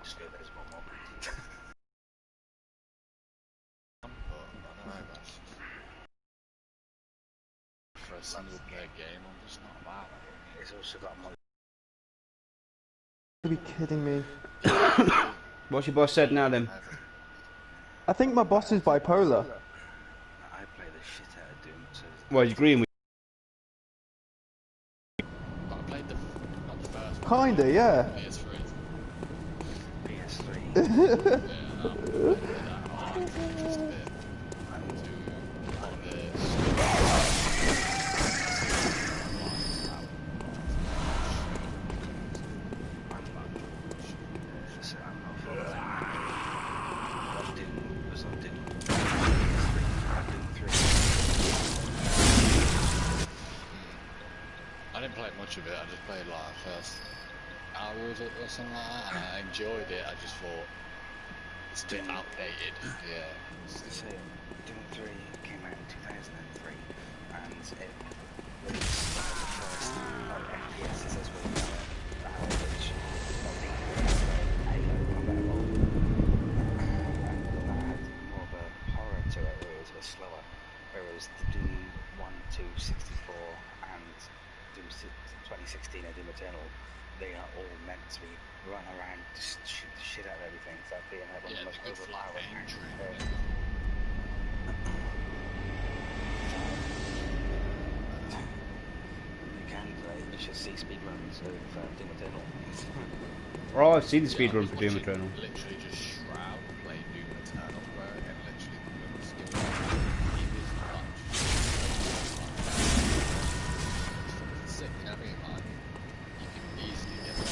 Just go there's one more. But I don't know, that's for a single player game, I'm just not about it. It's also got a You be kidding me? What's your boss said now then? I think my boss is bipolar. I play the shit out of Doom, so... Well, he's agreeing with But I played not the first one. Kinda, yeah. PS3. Yeah, no, I played that. I like it just a bit. I didn't play much of it, I just played like the first hour of it or something like that, and I enjoyed it. I just thought it's a bit outdated. Yeah. So, Doom 3 came out in 2003, and it released the first FPS as we know it, which not being Halo compatible. And that had more of a horror to it, it was a bit slower. Whereas the Doom 1, 2, 64 and Doom 2016 and Doom Eternal, they are all meant to be run around, just shoot the shit out of everything. So that being one of the most overpowered actions. You can play, you should see speedruns of Doom Eternal. Oh, I've seen the speedrun for Doom Eternal. Literally just Shroud play Doom Eternal, bro, and literally the skill he was not it's sick, you know what I mean? Like, you can easily get that.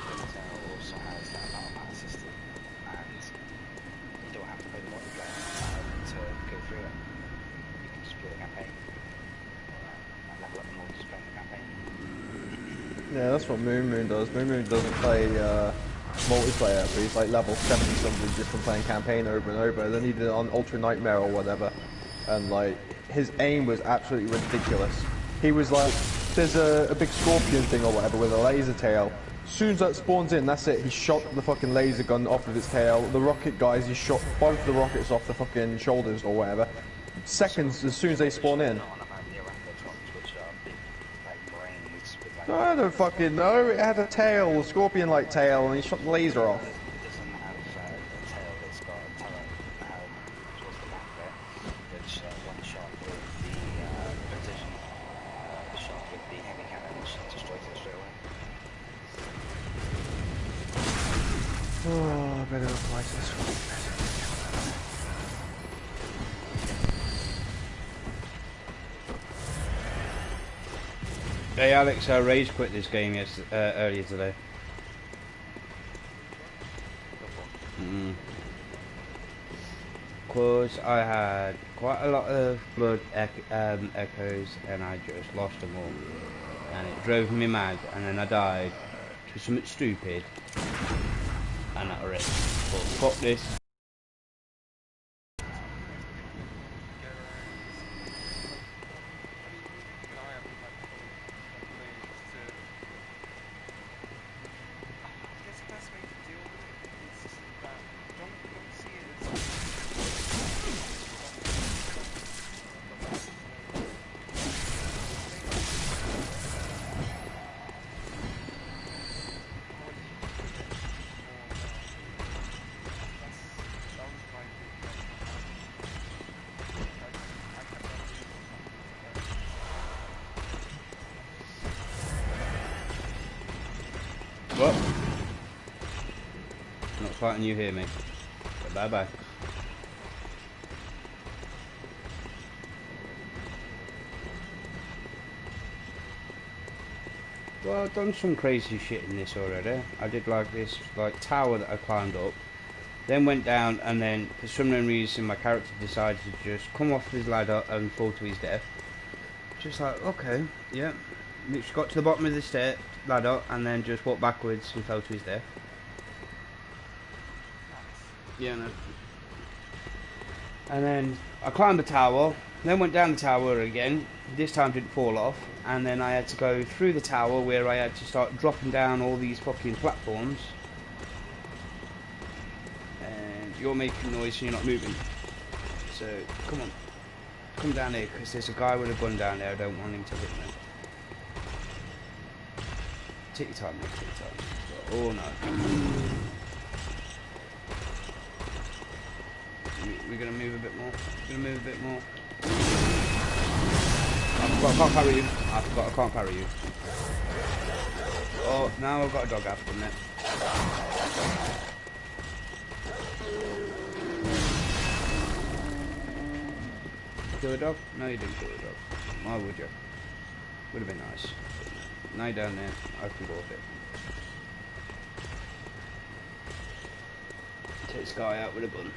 Doom Eternal also has that battle system, and you don't have to play the multiplayer to go through it. You can just play the campaign. And level up more just playing the campaign. Yeah, that's what Moon Moon does. Moon Moon doesn't play multiplayer, but he's like level 70 something just from playing campaign over and over. Then he did it on Ultra Nightmare or whatever, and like his aim was absolutely ridiculous. He was like, there's a big scorpion thing or whatever with a laser tail. As soon as that spawns in, that's it. He shot the fucking laser gun off of its tail. The rocket guys, he shot both the rockets off the fucking shoulders or whatever. Seconds as soon as they spawn in. I don't fucking know. It had a tail, a scorpion-like tail, and he shot the laser off. It doesn't have a tail that's got a turret towards the back there, which one shot with the precision shot with the heavy cannon, which destroys it straight away. Oh, I better apply to this one. Hey Alex, I rage quit this game earlier today. Because I had quite a lot of blood echoes and I just lost them all. And it drove me mad, and then I died to something stupid. And that was it. But fuck this. Well, not fighting you here, mate. So bye bye. Well, I've done some crazy shit in this already. I did like this tower that I climbed up, then went down, and then for some reason my character decided to just come off his ladder and fall to his death. Just like, okay, yeah. Literally got to the bottom of the ladder and then just walked backwards and fell to his death. Yeah, no. And then I climbed the tower, then went down the tower again, this time didn't fall off, and then I had to go through the tower where I had to start dropping down all these fucking platforms. And you're making noise and you're not moving. So, come on. Come down here, because there's a guy with a gun down there. I don't want him to hit me. Take your time, mate. Take your time. Oh, no. We're going to move a bit more. We're going to move a bit more. I can't carry you. I forgot I can't carry you. Oh, now I've got a dog after me. Kill a dog? No, you didn't kill a dog. Why would you? Would have been nice. Now you're down there, I can go up it. Take this guy out with a gun.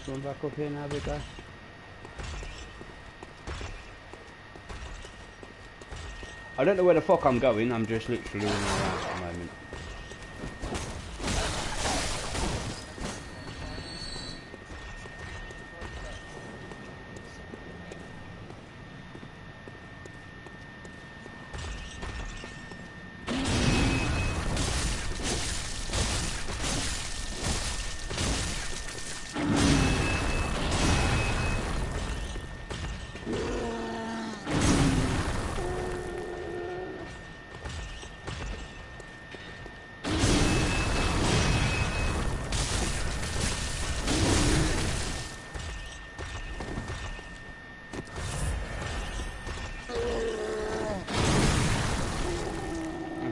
Going back up here now, big guy. I don't know where the fuck I'm going, I'm just literally running around at the moment.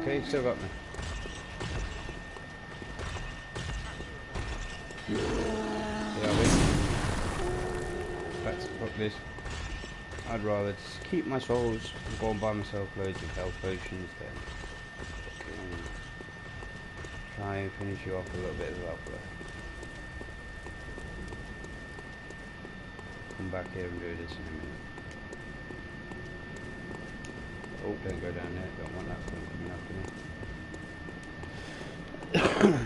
Okay, still got me. Yeah, fuck this. I'd rather just keep my souls and go and buy myself loads of health potions then try and finish you off a little bit of health left. Come back here and do this in a minute. Oh, don't go down there, don't want that thing coming up in here.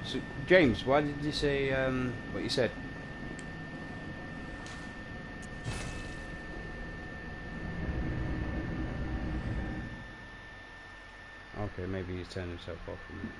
So, James, why did you say what you said? Okay, maybe he's turned himself off from it.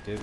do.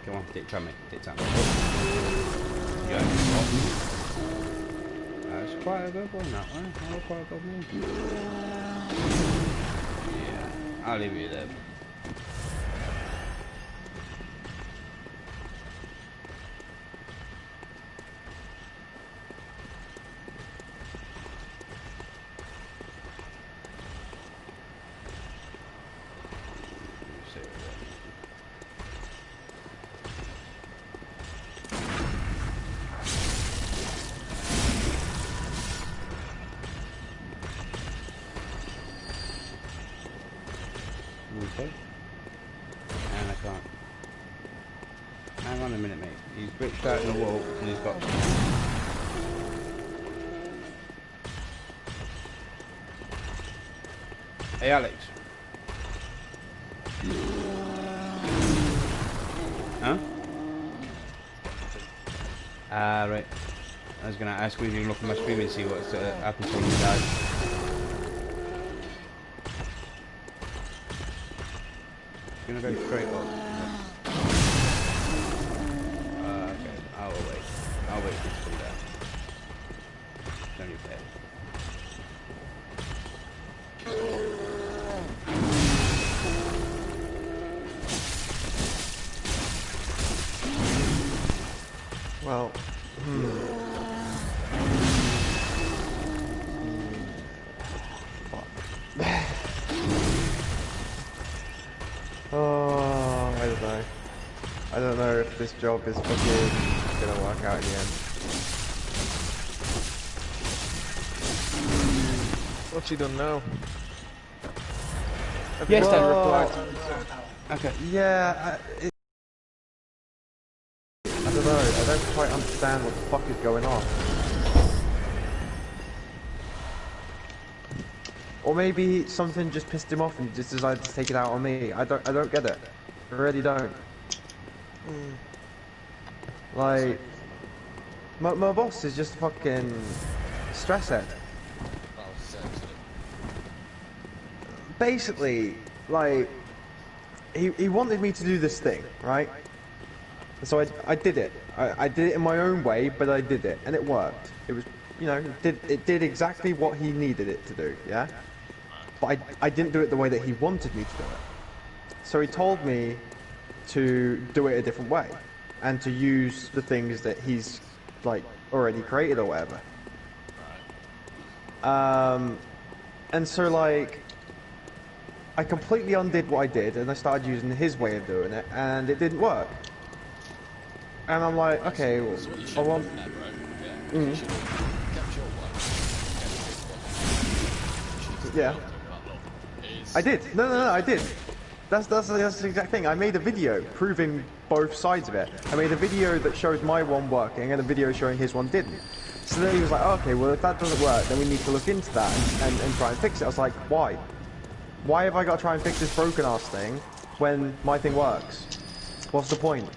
Come on, dick tram me, dick tram me. Yeah, that's quite a good one, that one. That's quite a good one. Yeah, I'll leave you there. Okay. And I can't. Hang on a minute, mate. He's glitched out in the wall and he's got... Hey, Alex. Huh? Ah, right. I was gonna ask if you look at my screen and see what's happened to you guys. Gonna go straight up. Okay, I'll wait. I'll wait for it to come down. It's only fair. Well, oh, I don't know. I don't know if this job is fucking gonna work out in the end. What's he done now? Yes, then. Okay. Yeah, I don't know. I don't quite understand what the fuck is going on. Or maybe something just pissed him off and he just decided to take it out on me. I don't get it. I really don't. Like, my boss is just a fucking stress head. Basically, like, he wanted me to do this thing, right? So I did it. I did it in my own way, but I did it, and it worked. It was, you know, it did exactly what he needed it to do, yeah? But I didn't do it the way that he wanted me to do it. So he told me to do it a different way, and to use the things that he's, like, already created or whatever. And so, like, I completely undid what I did, and I started using his way of doing it, and it didn't work. And I'm like, okay, well, I want... Yeah. I did. No, I did. That's the exact thing. I made a video proving both sides of it. I made a video that shows my one working, and a video showing his one didn't. So then he was like, oh, okay, well, if that doesn't work, then we need to look into that and try and fix it. I was like, why? Why have I got to try and fix this broken ass thing when my thing works? What's the point?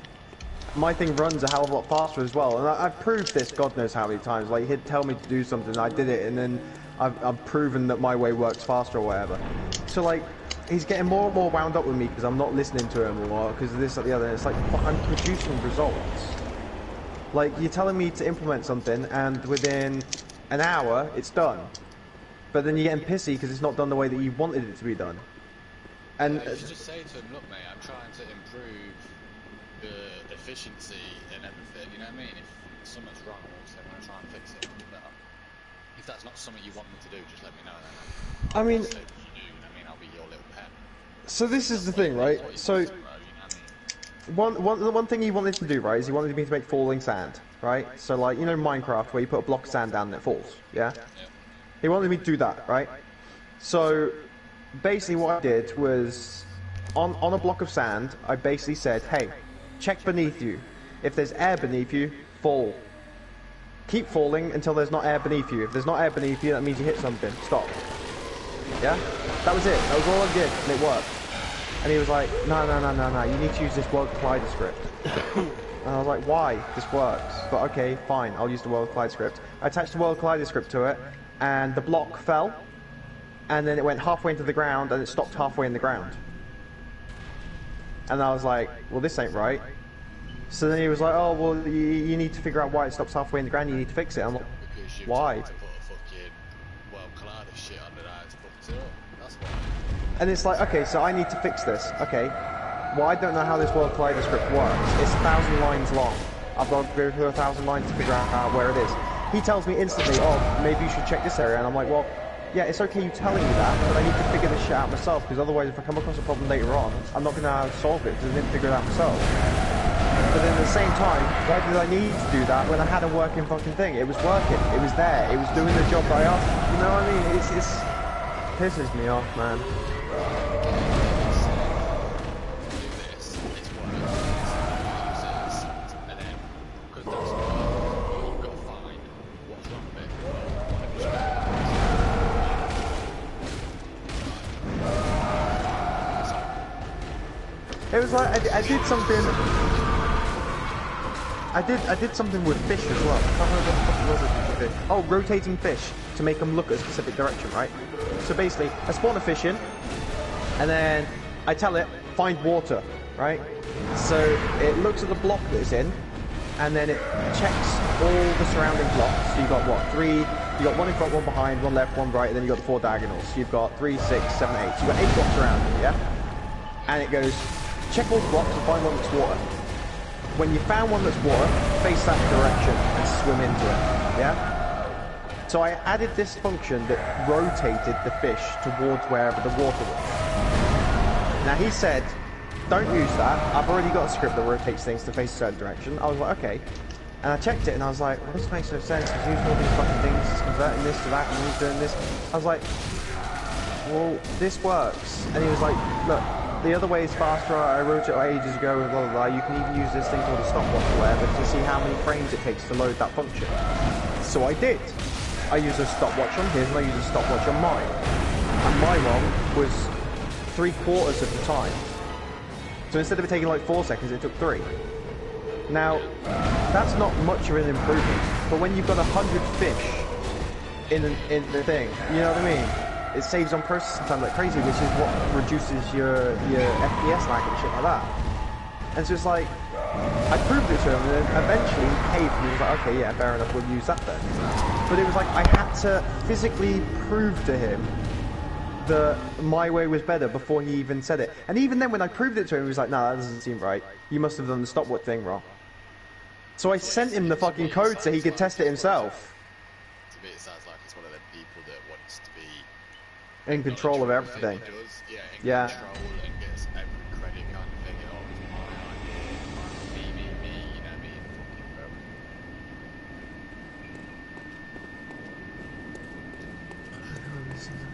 My thing runs a hell of a lot faster as well, and I've proved this God knows how many times. Like, he'd tell me to do something, I did it, and then I've proven that my way works faster or whatever. So like, he's getting more and more wound up with me because I'm not listening to him or because of this or the other. And it's like, but I'm producing results. Like, you're telling me to implement something, and within an hour, it's done. But then you're getting pissy because it's not done the way that you wanted it to be done. And You should just say to him, look mate, I'm trying to improve the efficiency and everything, you know what I mean? If something's wrong, obviously I'm going to try and fix it. But if that's not something you want me to do, just let me know then. I mean, Say what you do, you know what I mean? I'll be your little pet. so this is the thing, right? So one thing he wanted to do, right, is he wanted me to make falling sand, right? So like, you know Minecraft where you put a block of sand down and it falls, yeah? He wanted me to do that, right? So basically what I did was, on a block of sand, I basically said, hey, check beneath you. If there's air beneath you, fall. Keep falling until there's not air beneath you. If there's not air beneath you, that means you hit something. Stop. Yeah? That was it. That was all I did, and it worked. And he was like, no, you need to use this World Collider script. And I was like, why? This works. But okay, fine, I'll use the World Collider script. I attached the World Collider script to it, and the block fell, and then it went halfway into the ground, and it stopped halfway in the ground. And I was like, well, this ain't right. So then he was like, oh, well, you need to figure out why it stops halfway in the ground, you need to fix it. I'm like, why? To put a fucking World Collider shit under that to fuck it up. That's why. And it's like, okay, so I need to fix this. Okay, well, I don't know how this World Collider script works. It's 1,000 lines long. I've got to go through 1,000 lines to figure out where it is. He tells me instantly, oh, maybe you should check this area. And I'm like, well, yeah, it's okay you telling me that, but I need to figure this shit out myself, because otherwise if I come across a problem later on, I'm not going to know how to solve it, because I didn't figure it out myself. But then at the same time, why did I need to do that when I had a working fucking thing? It was working, it was there, it was doing the job that I asked. You know what I mean? It's pisses me off, man. It was like I did something. I did something with fish as well. I can't remember what the fuck it was with fish. Oh, rotating fish to make them look a specific direction, right? So basically, I spawn a fish in, and then I tell it find water, right? So it looks at the block that it's in, and then it checks all the surrounding blocks. So you've got what, 3? You got one in front, one behind, one left, one right, and then you got the 4 diagonals. So you've got 3, 6, 7, 8. So you've got 8 blocks around you, yeah? And it goes, check all the blocks and find one that's water. When you found one that's water, face that direction and swim into it, yeah? So I added this function that rotated the fish towards wherever the water was. Now he said, don't use that, I've already got a script that rotates things to face a certain direction. I was like, okay. And I checked it and I was like, well, this makes no sense, he's using all these fucking things, he's converting this to that and he's doing this. I was like, well, this works. And he was like, look, the other way is faster, I wrote it ages ago and blah blah blah. You can even use this thing called a stopwatch or whatever to see how many frames it takes to load that function. So I did. I used a stopwatch on his and I used a stopwatch on mine. And my one was 3/4 of the time. So instead of it taking like 4 seconds, it took 3. Now, that's not much of an improvement, but when you've got 100 fish in the thing, you know what I mean? It saves on processing time like crazy, which is what reduces your FPS lag and shit like that. And so it's like, I proved it to him, and then eventually he caved, and he was like, okay, yeah, fair enough, we'll use that then. But it was like, I had to physically prove to him that my way was better before he even said it. And even then, when I proved it to him, he was like, no, that doesn't seem right. You must have done the stopwatch thing wrong. So I sent him the fucking code so he could test it himself. To me, it sounds like it's one of them people that wants to be in control of everything. Yeah, control and gets every credit kind of thing. Oh, it's my idea, me, you know what I mean? Fucking bro.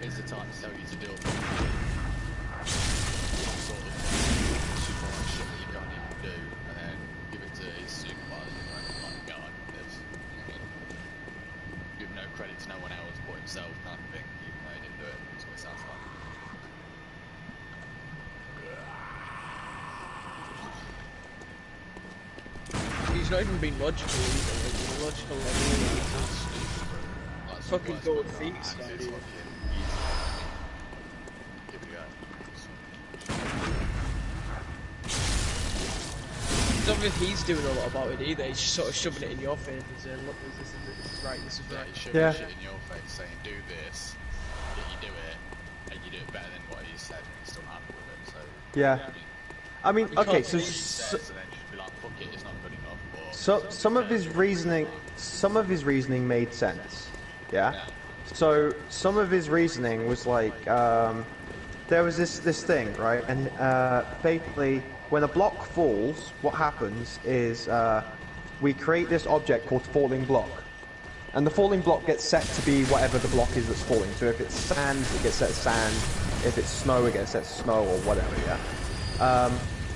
It's the time to tell you to do it. Sort of supervise shit that you can't even do, and then give it to his supervisor and like, go on this. Give no credit to no one else but himself kind of thing, even though he didn't do it. That's what it sounds like. he's not even being logical either. Like, the logical level Like, fucking sometimes gold when feet you're style, active, dude. Here we go. It's not if he's doing a lot about it either. He's just sort of shoving it in your face and saying, "Look, this is right. This is Yeah, right." he should Yeah. be shit in your face saying, do this, yet you do it, and you do it better than what he said, and he's still happy with it, so... Yeah. I mean, We okay, can't so, What he so says, and then just be like, fuck it, it's not good enough, or... some of his reasoning made sense. Yeah. Yeah. So some of his reasoning was like, there was this thing, right? And basically, when a block falls, what happens is we create this object called falling block. And the falling block gets set to be whatever the block is that's falling. So if it's sand, it gets set to sand. If it's snow, it gets set to snow or whatever, yeah?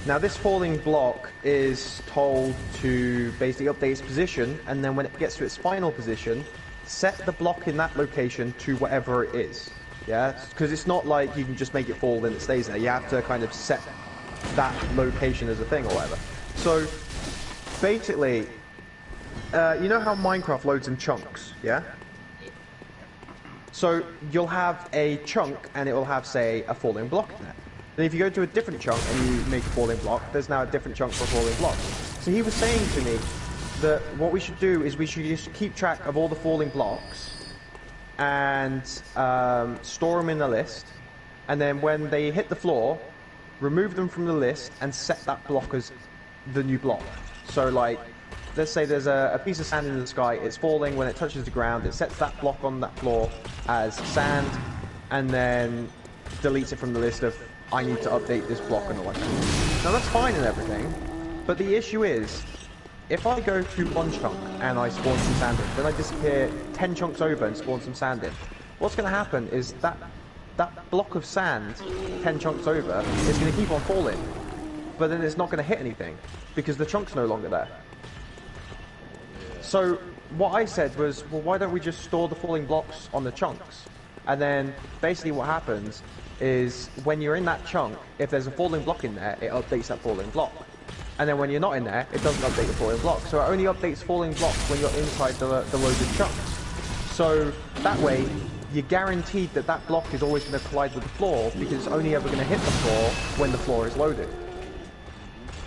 Now this falling block is told to basically update its position, and then when it gets to its final position, set the block in that location to whatever it is. Yeah? Because it's not like you can just make it fall and it stays there. You have to kind of set that location as a thing or whatever. So basically, you know how Minecraft loads in chunks, yeah? So you'll have a chunk and it will have, say, a falling block in it. Then if you go to a different chunk and you make a falling block, there's now a different chunk for a falling block. So he was saying to me that what we should do is we should just keep track of all the falling blocks and store them in a list, and then when they hit the floor, remove them from the list and set that block as the new block. So like, let's say there's a piece of sand in the sky, it's falling, when it touches the ground, it sets that block on that floor as sand, and then deletes it from the list of, I need to update this block and all that. Now that's fine and everything, but the issue is, if I go to one chunk and I spawn some sand in, then I disappear 10 chunks over and spawn some sand in, what's going to happen is that block of sand, 10 chunks over, is going to keep on falling, but then it's not going to hit anything, because the chunk's no longer there. So what I said was, well, why don't we just store the falling blocks on the chunks? And then basically what happens is when you're in that chunk, if there's a falling block in there, it updates that falling block. And then when you're not in there, it doesn't update the falling block. So it only updates falling blocks when you're inside the loaded chunks. So that way, you're guaranteed that that block is always going to collide with the floor, because it's only ever going to hit the floor when the floor is loaded.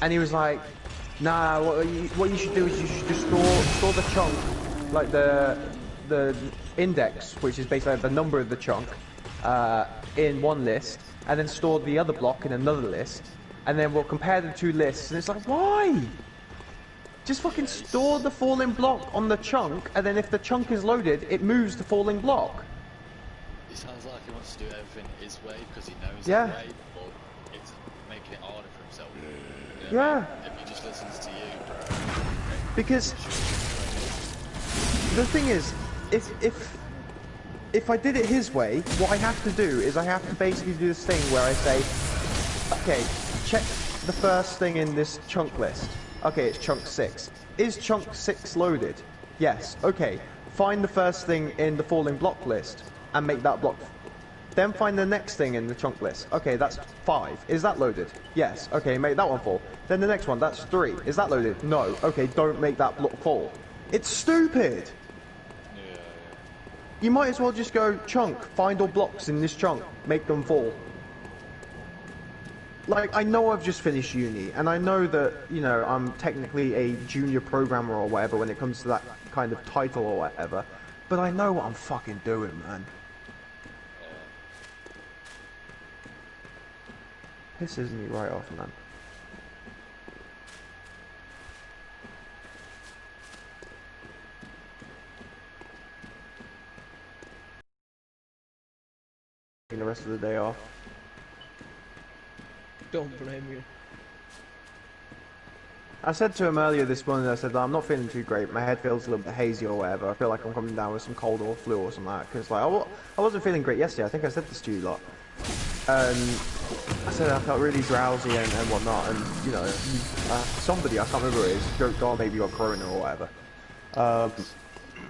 And he was like, nah, what you should do is you should just store the chunk, like the index, which is basically the number of the chunk, in one list, and then store the other block in another list, and then we'll compare the two lists. And it's like, why? Just fucking store the falling block on the chunk, and then if the chunk is loaded, it moves the falling block. It sounds like he wants to do everything his way because he knows Yeah. the way, but it's making it harder for himself. You know what Yeah. I mean? If he just listens to you, Because the thing is, if I did it his way, what I have to do is I have to basically do this thing where I say, okay, check the first thing in this chunk list. Okay, it's chunk 6. Is chunk 6 loaded? Yes. Okay, find the first thing in the falling block list and make that block. Then find the next thing in the chunk list. Okay, that's 5. Is that loaded? Yes. Okay, make that one fall. Then the next one, that's 3. Is that loaded? No. Okay, don't make that block fall. It's stupid! You might as well just go, chunk, find all blocks in this chunk, make them fall. Like, I know I've just finished uni, and I know that, you know, I'm technically a junior programmer or whatever when it comes to that kind of title or whatever, but I know what I'm fucking doing, man. Pisses me right off, man. The rest of the day off. Don't blame you. I said to him earlier this morning, I said, I'm not feeling too great, my head feels a little bit hazy or whatever, I feel like I'm coming down with some cold or flu or something like that, because like, I wasn't feeling great yesterday, I think I said this to you lot. And I said I felt really drowsy and whatnot, and you know, somebody, I can't remember who it is, joked, oh, maybe you got corona or whatever.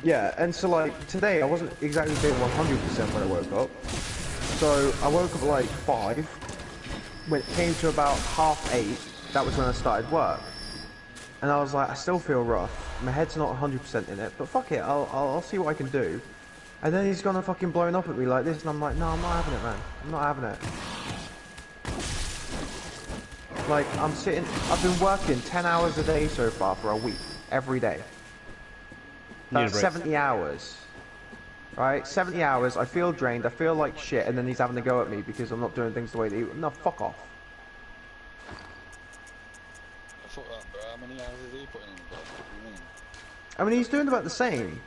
Yeah, and so like, today I wasn't exactly feeling 100% when I woke up. So I woke up at like 5, when it came to about 8:30, that was when I started work. And I was like, I still feel rough. My head's not 100% in it, but fuck it, I'll see what I can do. And then he's gonna fucking blowing up at me like this, and I'm like, no, I'm not having it, man. I'm not having it. Like, I've been working 10 hours a day so far for a week, every day. That's 70 hours. Right? 70 hours, I feel drained, I feel like shit, and then he's having to go at me because I'm not doing things the way that he... No, fuck off. I thought that, bro. How many hours is he putting in the book? What do you mean? I mean, he's doing about the same.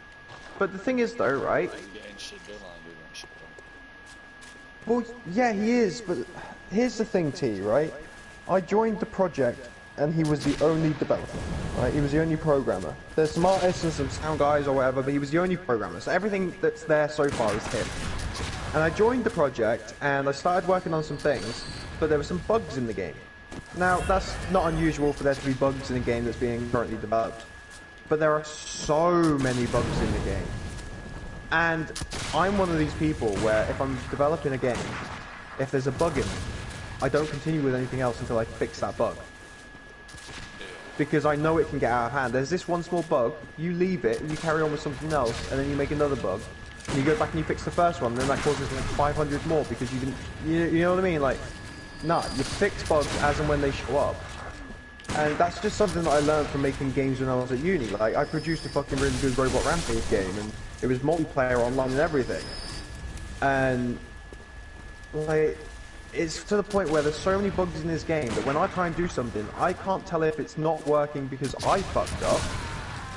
But the thing is, though, right? He's getting shit done, I'm doing shit done. Well, yeah, he is, but here's the thing, T, right? I joined the project, and he was the only developer, right? He was the only programmer. There's some artists and some sound guys or whatever, but he was the only programmer. So everything that's there so far is him. And I joined the project, and I started working on some things, but there were some bugs in the game. Now, that's not unusual for there to be bugs in a game that's being currently developed. But there are so many bugs in the game. And I'm one of these people where if I'm developing a game, if there's a bug in it, I don't continue with anything else until I fix that bug. Because I know it can get out of hand. There's this one small bug, you leave it, you carry on with something else, and then you make another bug. And you go back and you fix the first one, and then that causes like 500 more because you didn't... You know what I mean? Like, nah, you fix bugs as and when they show up. And that's just something that I learned from making games when I was at uni. Like, I produced a fucking really good Robot Rampage game, and it was multiplayer online and everything. And, like, it's to the point where there's so many bugs in this game that when I try and do something, I can't tell if it's not working because I fucked up,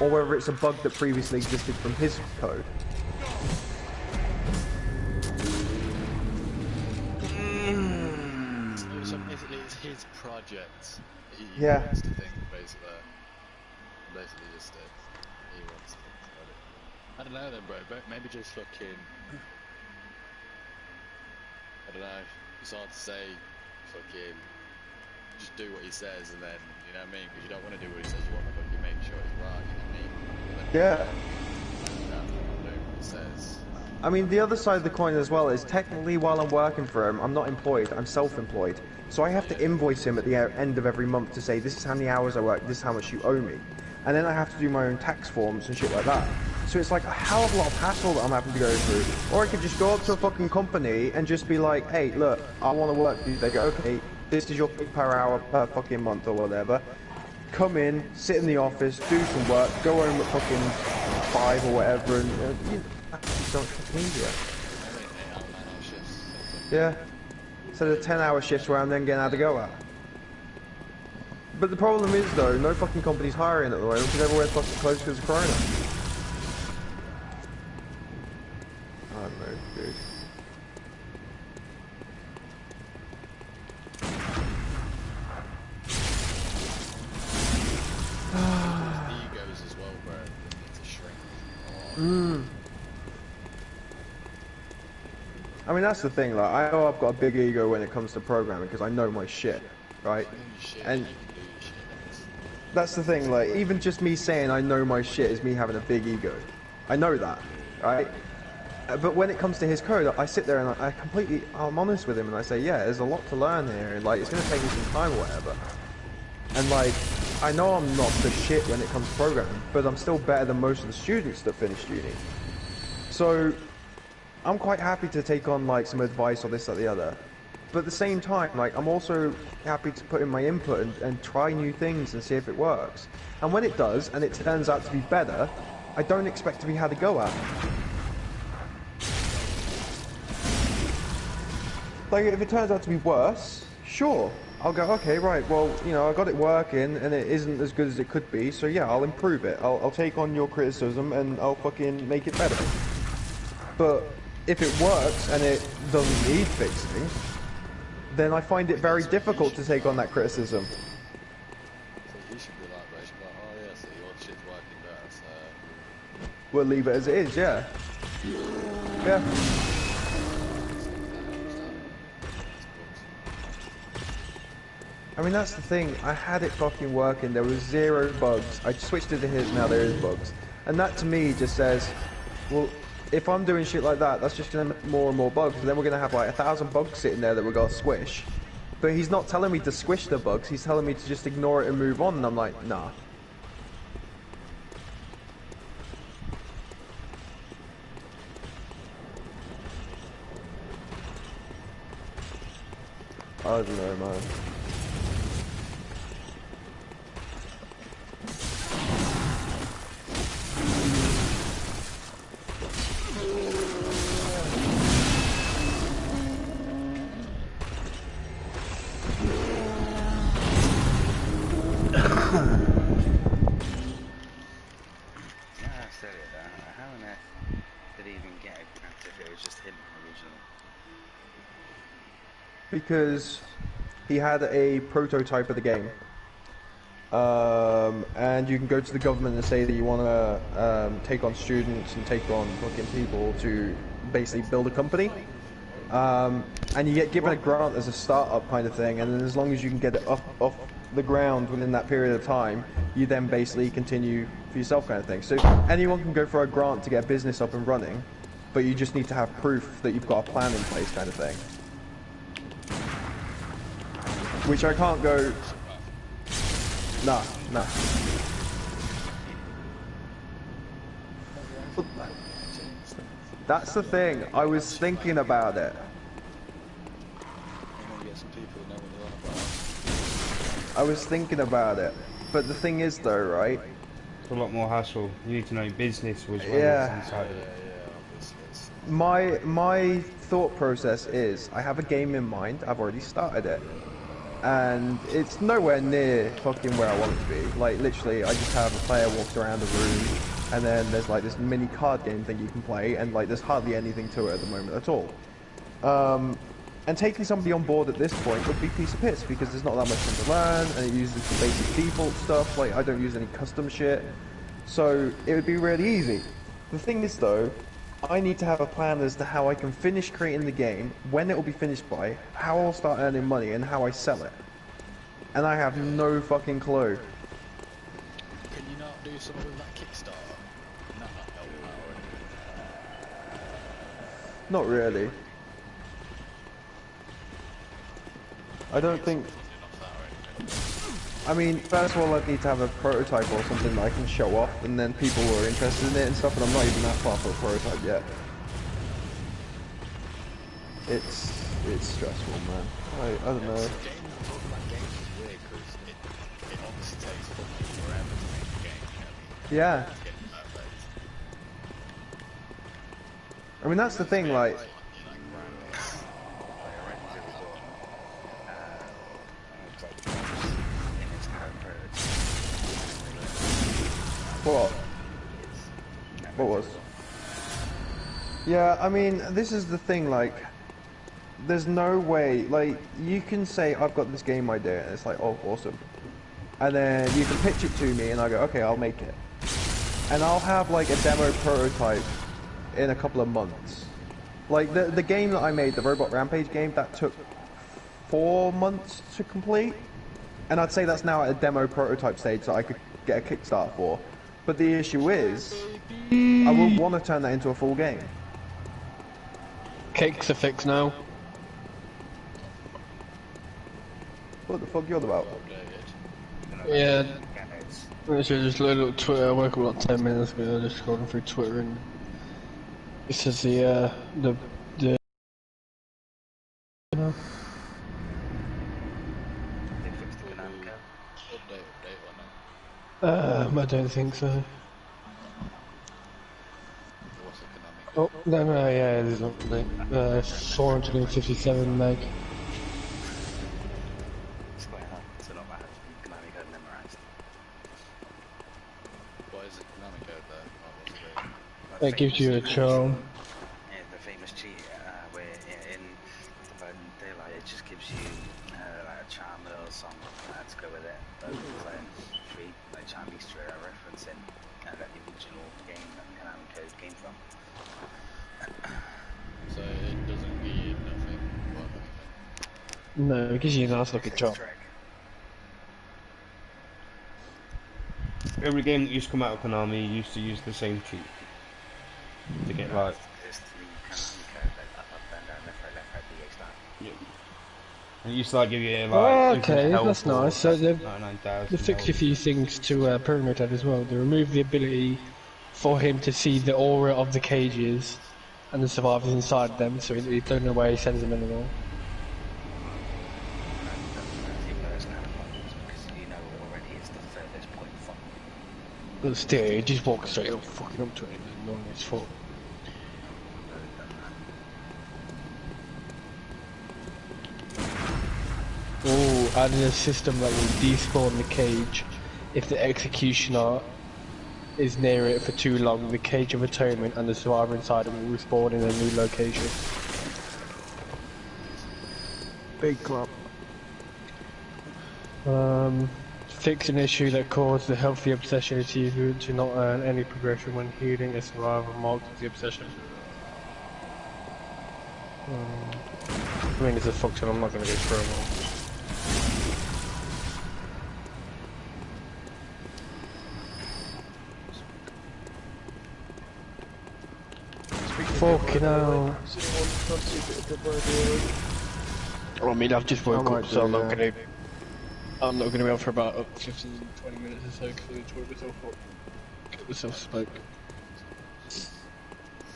or whether it's a bug that previously existed from his code. So basically, it's his project. He Yeah. wants to think, basically. Basically, just he wants to think about it. I don't know then, bro. But maybe just fucking. I don't know. It's hard to say. Fucking. Just do what he says, and then you know what I mean. Because you don't want to do what he says. You want to fucking make sure it's right. You know what I mean? Yeah. Not doing what he says. I mean, the other side of the coin as well is technically while I'm working for him, I'm not employed, I'm self-employed. So I have to invoice him at the end of every month to say, this is how many hours I work, this is how much you owe me. And then I have to do my own tax forms and shit like that. So it's like a hell of a lot of hassle that I'm having to go through. Or I could just go up to a fucking company and just be like, hey, look, I want to work for you. They go, okay, this is your fee per hour per fucking month or whatever. Come in, sit in the office, do some work, go home at fucking 5 or whatever, and you know, that's so much fucking easier. Yeah. So the 10-hour shifts where I'm then getting out to go at. But the problem is though, no fucking company's hiring at the moment because everywhere's fucking closed because of Corona. I don't know, dude. Egos as well, bro. They need to shrink. I mean, that's the thing, like, I know I've got a big ego when it comes to programming because I know my shit, right? And that's the thing, like, even just me saying I know my shit is me having a big ego. I know that, right? But when it comes to his code, I sit there and I'm honest with him and I say, yeah, there's a lot to learn here, and like, it's gonna take me some time or whatever. And like, I know I'm not the shit when it comes to programming, but I'm still better than most of the students that finished uni. So, I'm quite happy to take on like some advice or this or the other. But at the same time, like, I'm also happy to put in my input and try new things and see if it works. And when it does, and it turns out to be better, I don't expect to be had a go at. Like, if it turns out to be worse, sure. I'll go, okay, right, well, you know, I got it working and it isn't as good as it could be, so yeah, I'll improve it. I'll take on your criticism and I'll fucking make it better. But if it works and it doesn't need fixing, then I find it very difficult to take on that criticism. So you should be like, bro, you should be like, oh yeah, so your shit's working better, so... We'll leave it as it is, yeah. Yeah. I mean, that's the thing, I had it fucking working, there was 0 bugs. I switched it to his, now there is bugs. And that to me just says, well, if I'm doing shit like that, that's just gonna make more and more bugs, and then we're gonna have like 1,000 bugs sitting there that we're gonna squish. But he's not telling me to squish the bugs, he's telling me to just ignore it and move on, and I'm like, nah. I don't know, man. Yeah, I said it. How on earth did he even get a grant if it was just him originally? Because he had a prototype of the game. And you can go to the government and say that you want to take on students and take on fucking people to basically build a company. And you get given a grant as a startup kind of thing, and then as long as you can get it off the ground within that period of time, you then basically continue for yourself kind of thing. So anyone can go for a grant to get a business up and running, but you just need to have proof that you've got a plan in place kind of thing. Which I can't go... Nah. That's the thing, I was thinking about it. I was thinking about it, but the thing is though, right? It's a lot more hassle. You need to know business was Yeah. inside of it. My thought process is, I have a game in mind, I've already started it. And it's nowhere near fucking where I want it to be. Like, literally, I just have a player walks around the room, and then there's like this mini card game thing you can play, and like there's hardly anything to it at the moment at all. And taking somebody on board at this point would be a piece of piss, because there's not that much to learn, and it uses the basic default stuff, like I don't use any custom shit. So, it would be really easy. The thing is though, I need to have a plan as to how I can finish creating the game, when it will be finished by, how I'll start earning money, and how I sell it. And I have no fucking clue. Can you not do something with that Kickstarter? Not help out. Not really. I don't think... I mean, first of all, I'd need to have a prototype or something that I can show off, and then people who are interested in it and stuff, and I'm not even that far for a prototype yet. It's stressful, man. I don't know. That game is weird because it obviously takes fucking forever to make a game, you know? Yeah. To get it perfect. I mean, that's the thing, like... What? What was? Yeah, I mean, this is the thing, like, there's no way, like, you can say, I've got this game idea, and it's like, oh, awesome. And then you can pitch it to me, and I go, okay, I'll make it. And I'll have, like, a demo prototype in a couple of months. Like, the game that I made, the Robot Rampage game, that took 4 months to complete. And I'd say that's now at a demo prototype stage that I could get a Kickstarter for. But the issue is, I wouldn't want to turn that into a full game. Cakes are fixed now. What the fuck you on about? Yeah. Literally just a little Twitter. I woke up like 10 minutes ago. Just scrolling through Twitter, and it says the you know. They fixed the Konami code. Update or not? I don't think so. What's economic? Oh no, yeah, it is up to 457 meg. Square that, so not bad. Konami code memorized. What is economic code there? What's it do? That gives you a charm. Yeah, the famous cheat where in Divide and Daylight it just gives you like a charm little song to go with it. But it's like free like charm Easter egg referencing that the original game that Konami code came from. So it doesn't give you nothing. What, No, it gives you a nice looking charm. Easter egg. Every game that used to come out of Konami used to use the same cheat to get like. It's the Konami code like up, down, left, right, BA start. And it used to like give you like. Oh, infinite okay, health that's or nice. So they've 99,000 They fixed a health. few things to Pyramid Head as well. They removed the ability for him to see the aura of the cages and the survivors inside them, so he don't know where he sends them anymore. But still, you just walk straight up, fucking up to it, and annoying as fuck. Oh, adding a system that will despawn the cage if the executioner is near it for too long. The cage of atonement and the survivor inside it will respawn in a new location. Big club. Fix an issue that caused the healthy obsession achiever to not earn any progression when healing a survivor marked as the obsession. I mean, it's a function, I'm not going to go through them all. Fucking hell. I mean, I've just woke up, so I'm not gonna be on for about 15, 20 minutes or so because I need to work myself up. Get myself spoke.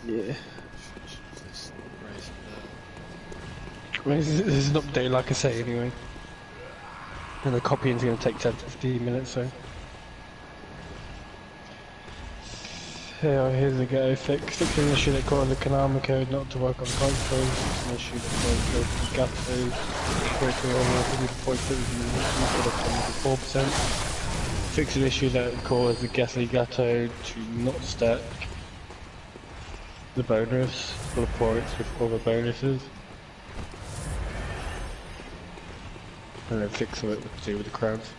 Yeah. I mean, this is an update, like I say, anyway. And the copying's gonna take 10 to 15 minutes, so. Yeah, here's the go. Fix an issue that caused the Konami code not to work on consoles. Fix an issue that caused the Gato quickly on the point that was 4%. Fix an issue that caused the Gasly Gato to not stack the bonus for the points with other bonuses. And then fix what to do with the crowns.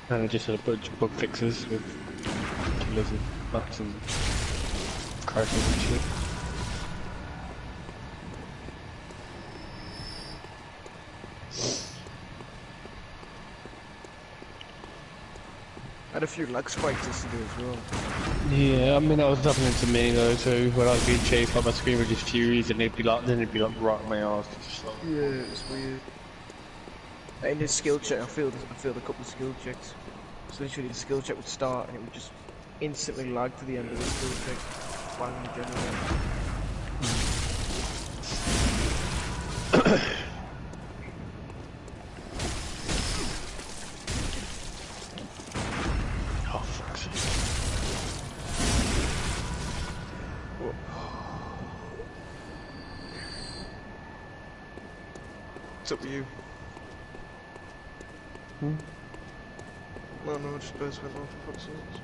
And I just had a bunch of bug fixes with killers and bats and crashes and shit. Had a few lag spikes to do as well. Yeah, I mean that was happening to me though too. When I was being chased by my screen with just Furies, and it'd be like right on my arse. Just like, Yeah, it's weird. In the skill check, I failed a couple of skill checks. So literally the skill check would start and it would just instantly lag to the end of the skill check. Bang the generator. oh fuck's sake. What's up with you? No, no, just burst went off for fuck's sake.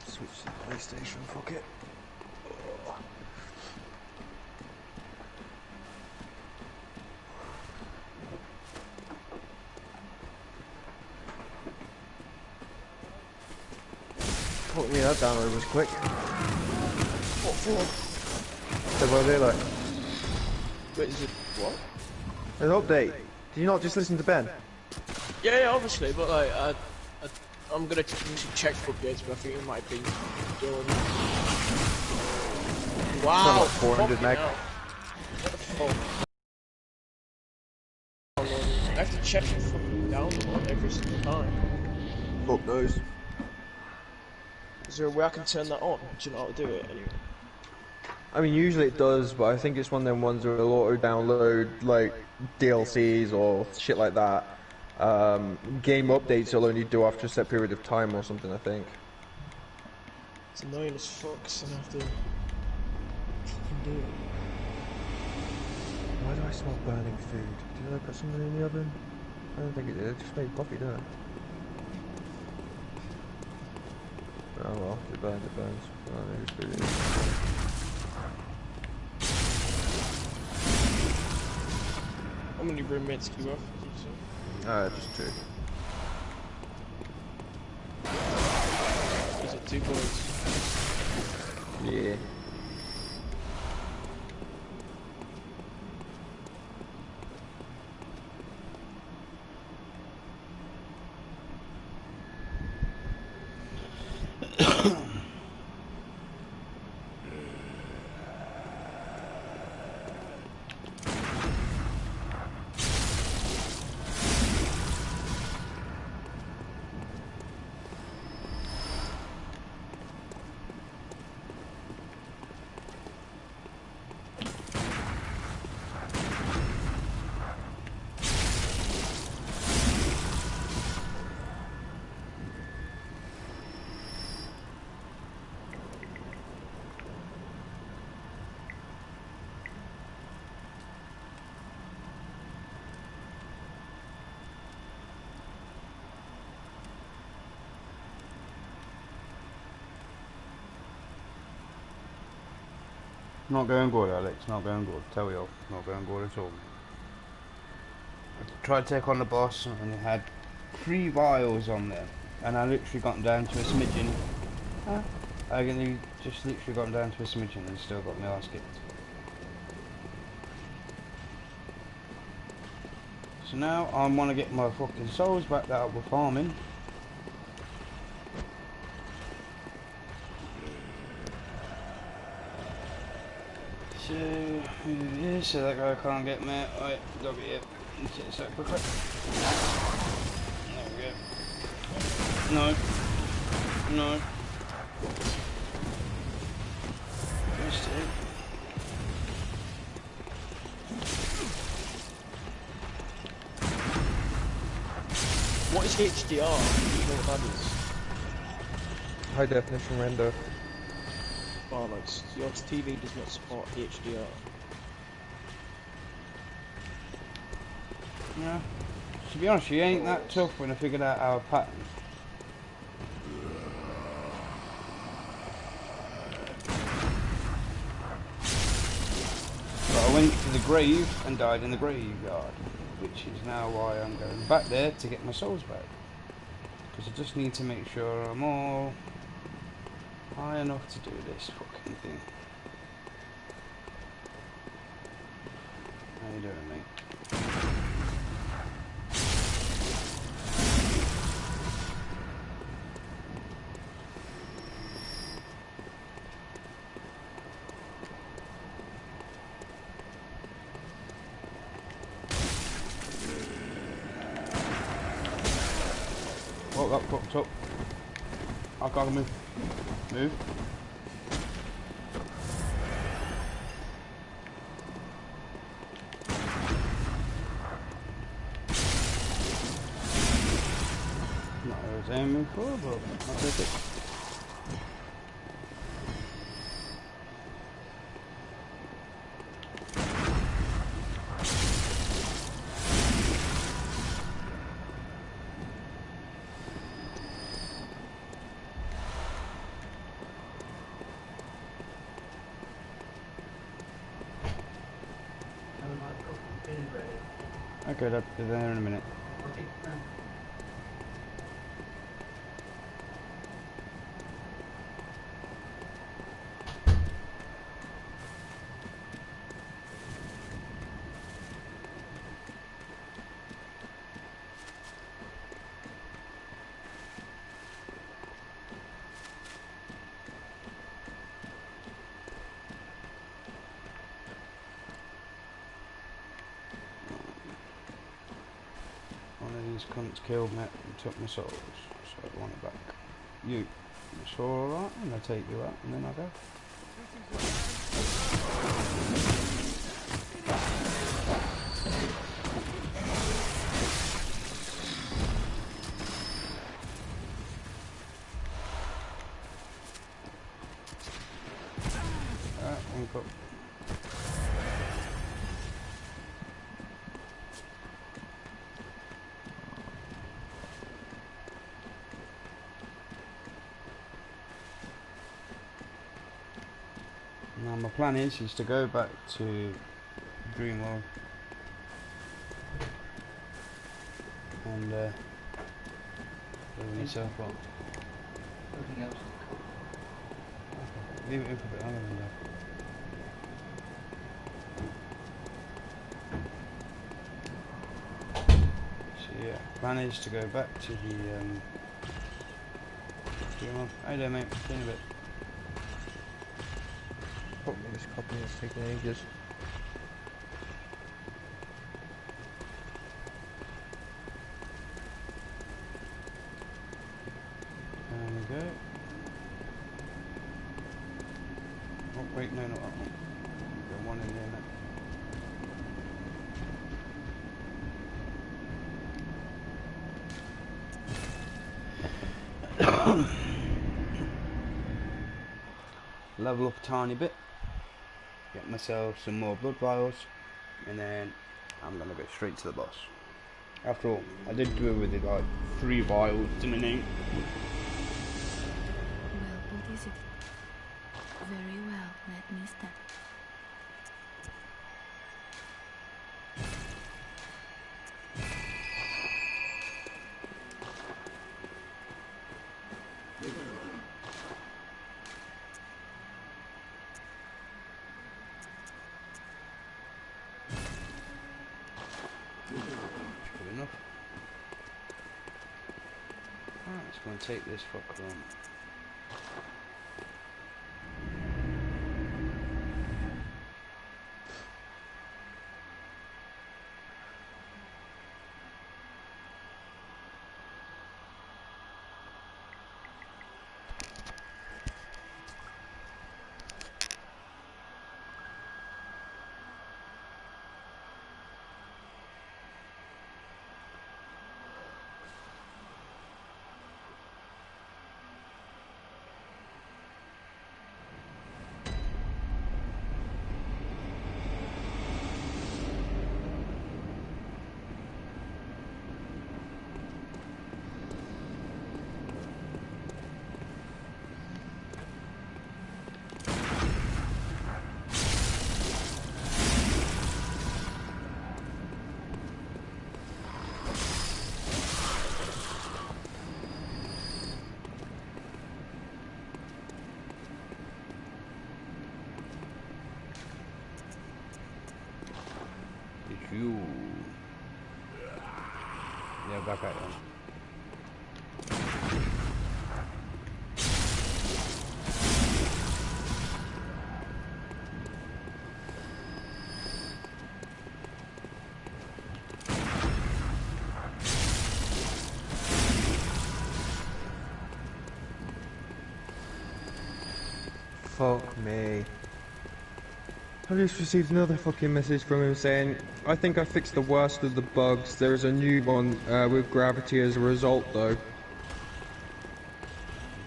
Switch to the PlayStation, fuck it. Fuck me, that download was quick. What for? So what are they like? Wait, is it what? An update. Did you not just listen to Ben? Yeah, yeah, obviously, but like, I'm gonna check for updates, but I think it might be done. Wow, Like 400 meg. hell. What the fuck? I have to check the fucking download every single time. Fuck knows. Is there a way I can turn that on? Do you know how to do it anyway? I mean, usually it does, but I think it's one of them ones where it'll auto-download, like, DLCs or shit like that. Game updates you'll only do after a set period of time or something, I think. It's annoying as fuck, so I have to fucking do it. Why do I smell burning food? Did I put something in the oven? I don't think it did. It just made coffee, didn't it? Oh well, if it burns, it burns. Oh, maybe food in it. How many roommates do you have? Just two. Is it 2 boys? Yeah. Not going good, Alex. Not going good. Tell you, not going good at all. I tried to take on the boss, and it had 3 vials on there, and I literally got them down to a smidgen. I just literally got them down to a smidgen, and still got my ass kicked. So now I want to get my fucking souls back that I was farming. So, move this so that guy can't get me. Alright, dog it. Let's get this out quickly. There we go. No. No. Just it. What is HDR? Do you know what that is? High definition render. Oh, like, your TV does not support HDR. Yeah. To be honest, you ain't that tough when I figured out our pattern. But I went to the grave and died in the graveyard, which is now why I'm going back there to get my souls back. Because I just need to make sure I'm all high enough to do this fucking thing. How you doing, mate? Oh, that fucked up. I gotta move. Move. Not what I was aiming for, but I'll take it. Okay, I'll be there in a minute. These cunts killed me and took my souls, so I want it back. You, it's alright, and I'll take you out and then I'll go. Alright, one cup. Now my plan is to go back to Dreamworld and build myself up. Everything else is Leave it in for a bit longer than that. So yeah, plan is to go back to the Dreamworld. Hey there mate, see you in a bit. Fuck me, this copy is taking ages. There we go. Oh wait, no, not that one. Got one in there now. Level up a tiny bit. Get myself some more blood vials, and then I'm gonna go straight to the boss. After all, I did do it with it like 3 vials to my name. Well, what is it? Very well, let me start. enough. Right, let's go and take this fucker on. You. Yeah, back at them. Fuck me. I just received another fucking message from him saying, I think I fixed the worst of the bugs. There's a new one with gravity as a result though.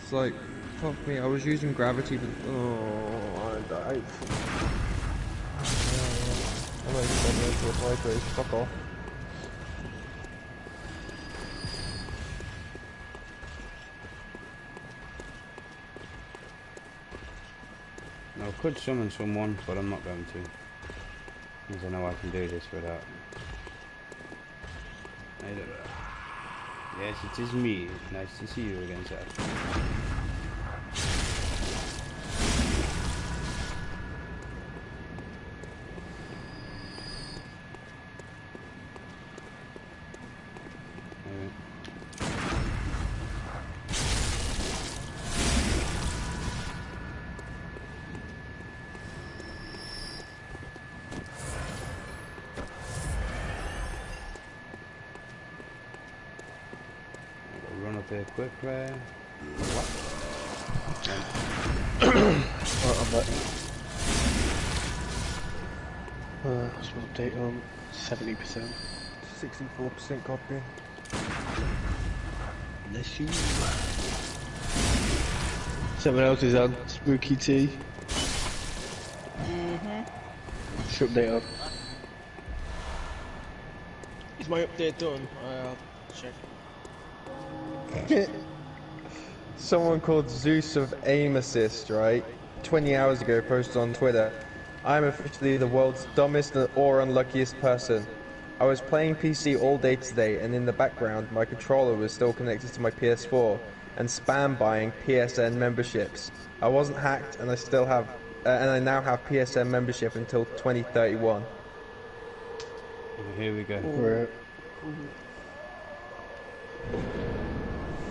It's like, fuck me, I was using gravity but... Oh, I died. I'm not even bothering to reply to it, fuck off. I could summon someone, but I'm not going to. Because I know I can do this without. Yes, it is me. Nice to see you again, sir. Quick there. What? I'm back. What's my update on? 70%. 64% copy. Bless you. Someone else is on Spooky Tea. What's your update on? Is my update done? I'll check. Someone called Zeus of Aim Assist, right? 20 hours ago posted on Twitter, I'm officially the world's dumbest or unluckiest person. I was playing PC all day today and in the background my controller was still connected to my PS4 and spam buying PSN memberships. I wasn't hacked and I still have, and I now have PSN membership until 2031. Here we go. Right.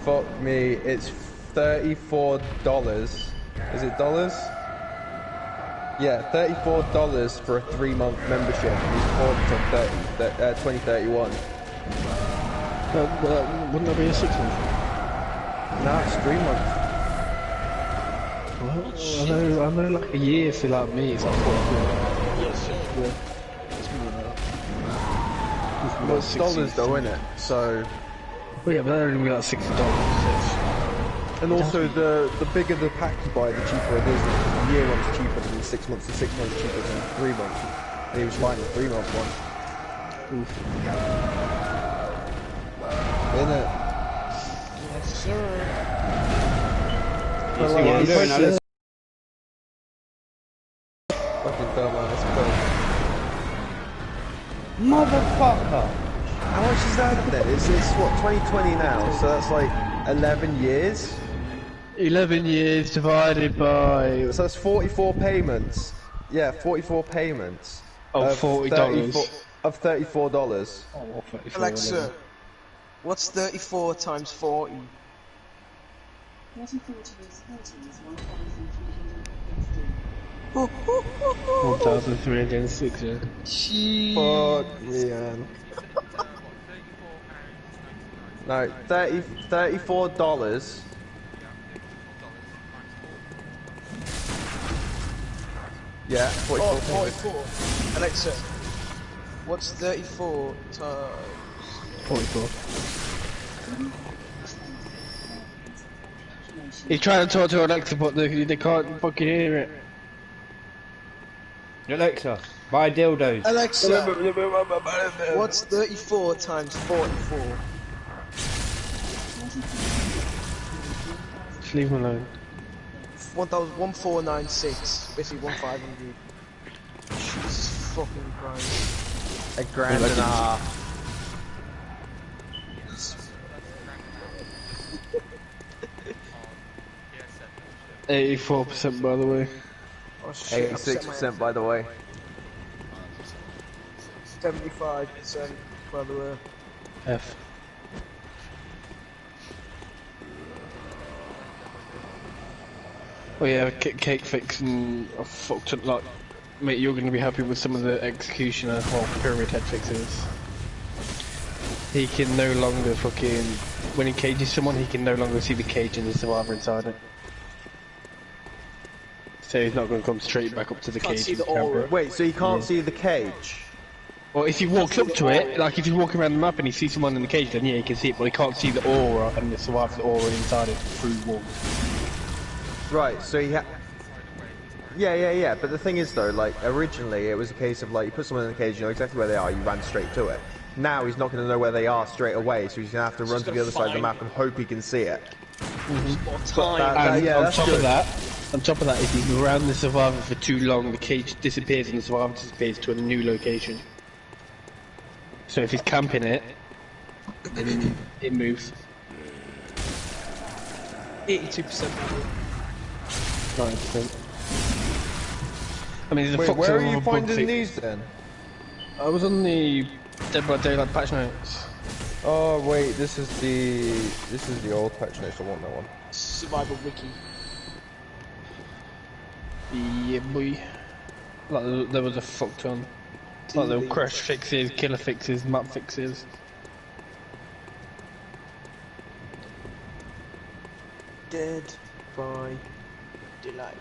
Fuck me, it's $34. Is it dollars? Yeah, $34 for a 3-month membership. He's forward until 2031. Wouldn't that be a 6 month? Nah, it's 3 months. Well, I know like a year for like me, it's like 40 quid. Yes, Yeah. It's more than that. Well, it's dollars though, innit? So... Well, yeah, but that only be like $60. And also, the bigger the pack you buy, the cheaper it is. The year one's cheaper than 6 months, the 6 months cheaper than 3 months. And he was buying the 3-month one. Oof. Innit? Yes, sir. You see what I'm doing, Alex? Fucking dumbass, Motherfucker! How much is that then? It's what, 2020 now, so that's like 11 years? 11 years divided by... So that's 44 payments. Yeah, 44 payments. Oh, $40. of $34. Oh, 34, Alexa, what's 34 times 40? 34 times 30 is 1,360. 1,306, yeah. Fuck me, man. No, $34. Yeah, 44. Oh, 44. Alexa, what's 34 times... 44. He's trying to talk to Alexa, but they can't fucking hear it. Alexa, buy dildos. Alexa, what's 34 times 44? Just leave him alone. 1496, basically 1500. Jesus fucking Christ. $1.5 grand. 84% by the way. Oh shit, 86% by the way. 75% by the way. F. Oh yeah, cake fixing. I fucked it. Like, mate, you're gonna be happy with some of the executioner or pyramid head fixes. He can no longer fucking, when he cages someone, he can no longer see the cage and the survivor inside it. So he's not going to come straight back up to the Can't cage. see the and camp aura. it. Wait, so you can't see the cage? Well, if he walks up to it, like if he's walking around the map and he sees someone in the cage, then yeah, he can see it, but he can't see the aura and the survivor's aura inside it through walls. Right, so he Yeah, but the thing is though, like, originally it was a case of like, you put someone in the cage, you know exactly where they are, you ran straight to it. Now he's not going to know where they are straight away, so he's going to have to run to the other side of the map and hope he can see it. More time. And yeah, on that's top good. of that, if he's around the survivor for too long, the cage disappears and the survivor disappears to a new location. So if he's camping it, then it moves. 82%. 90%. I mean, there's a Wait, fuck where ton are of you other bug finding fix- these then? I was on the Dead by Daylight patch notes. Oh wait, this is the old patch notes, I want that one. Survival wiki. Yeah, boy. Like, there was a fuck ton. Like, there were crash fixes, killer fixes, map fixes. Dead by Daylight.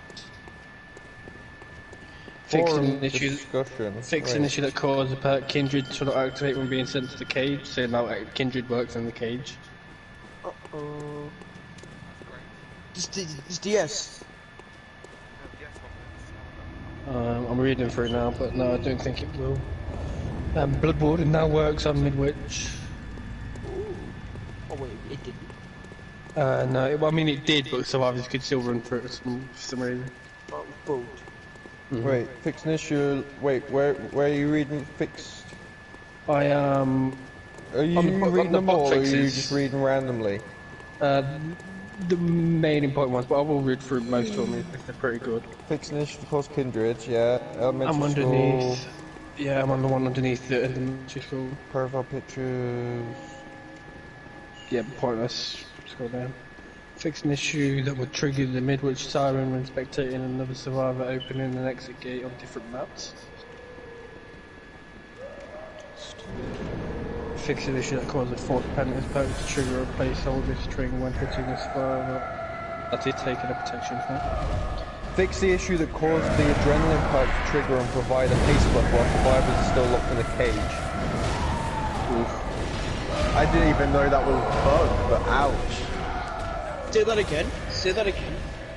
Fixing Forum issues. discussion. Fixing Wait. issue that caused the perk Kindred to not activate when being sent to the cage, so now Kindred works in the cage. Uh-oh. It's DS. I'm reading through now, but no, I don't think it will. Bloodborne now works on Midwich. Oh wait, it didn't. No, I mean it did, but survivors could still run through it for some reason. Oh, boat. Wait, fix an issue. Wait, where are you reading fixed? I am. Are you On the reading them bug all, or are you fixes. just reading randomly? The main important ones, but I will read through most of them if they're pretty good. Fix an issue to cause kindred, yeah. Elementary I'm school, underneath. Yeah, I'm on the one underneath the elementary school. profile pictures. Yeah, pointless. Scroll down. Fix an issue that would trigger the Midwich siren when spectating another survivor opening an exit gate on different maps. Fix an issue that causes force penalties perk to trigger a placeholder string when hitting a survivor. That is taking a protection thing. Fix the issue that caused the adrenaline perk to trigger and provide a pace buff while survivors are still locked in a cage. Oof. I didn't even know that was a bug, but ouch. Say that again. Say that again.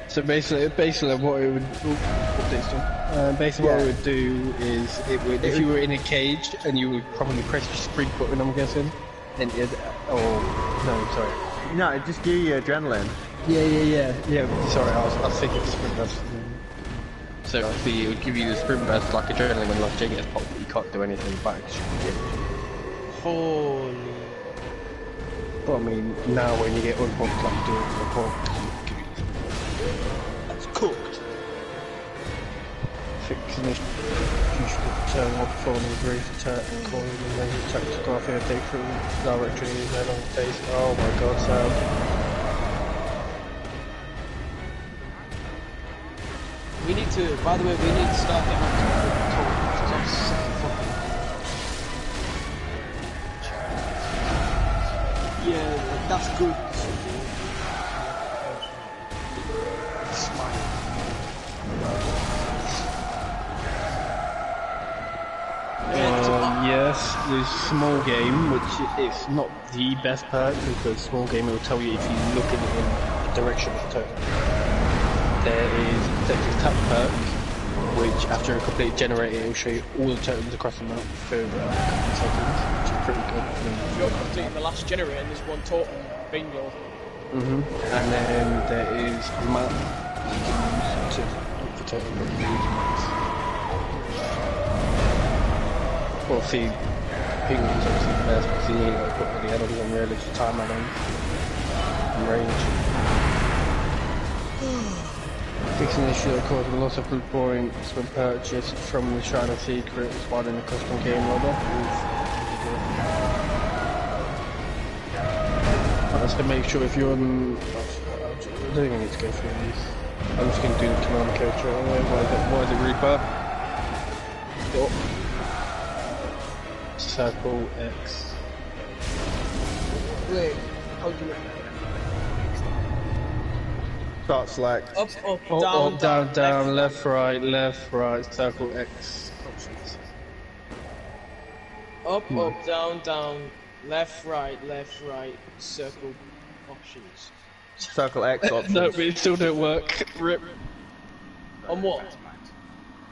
So basically what it would what it would do is if you were in a cage and you would probably press the sprint button, I'm guessing, then sorry. No, it just gives you adrenaline. Yeah. Sorry, I was thinking the sprint burst. So it would give you the sprint burst like adrenaline when like Jay gets popped, but you can't do anything back. Holy. But I mean, now when you get unhooked like you do it before, That's cooked. fixing this. execution of the turn while performing a brief attack, calling the main tactography update from directory is no longer taken. Oh my god, Sam. We need to, by the way, we need to start getting on to I'm sick of fucking. Yeah, that's good. Smile. Yes, the small game, which is not the best perk, because small game will tell you if you look in the direction of the totem. There is Detective Tap perk, which after a complete generator it will show you all the totems across the map for a couple of seconds, which is pretty good. If you're completing the last generator and there's one totem, bingo. And then there is a map you can use to look for totem that you use. Obviously, Penguin's obviously the best because you need to put all the add-ons on realistic time add-ons and range. Fixing the issue that caused a loss of blue points when purchased from the Shrine of Secrets while in the custom game model. That's to make sure if you're on... I don't even need to go through these. I'm just going to do the command code straight away. What is it, Reaper? Yup. Circle X. Wait, how do you... Start select. Up, Down, left, right, circle X. Options. Up, down, left, right, circle options. Circle X options. No, but it still don't work. Rip. On what?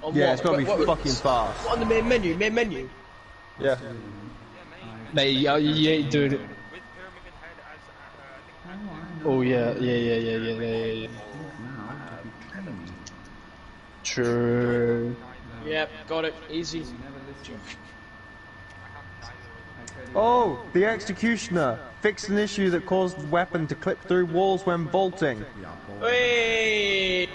On Yeah, what? it's gotta be What- fucking fast. What, on the main menu? Yeah. Mate, you ain't doing it. Oh yeah. True. Yep, got it. Easy. Oh, the Executioner! Fixed an issue that caused the weapon to clip through walls when bolting. Wait.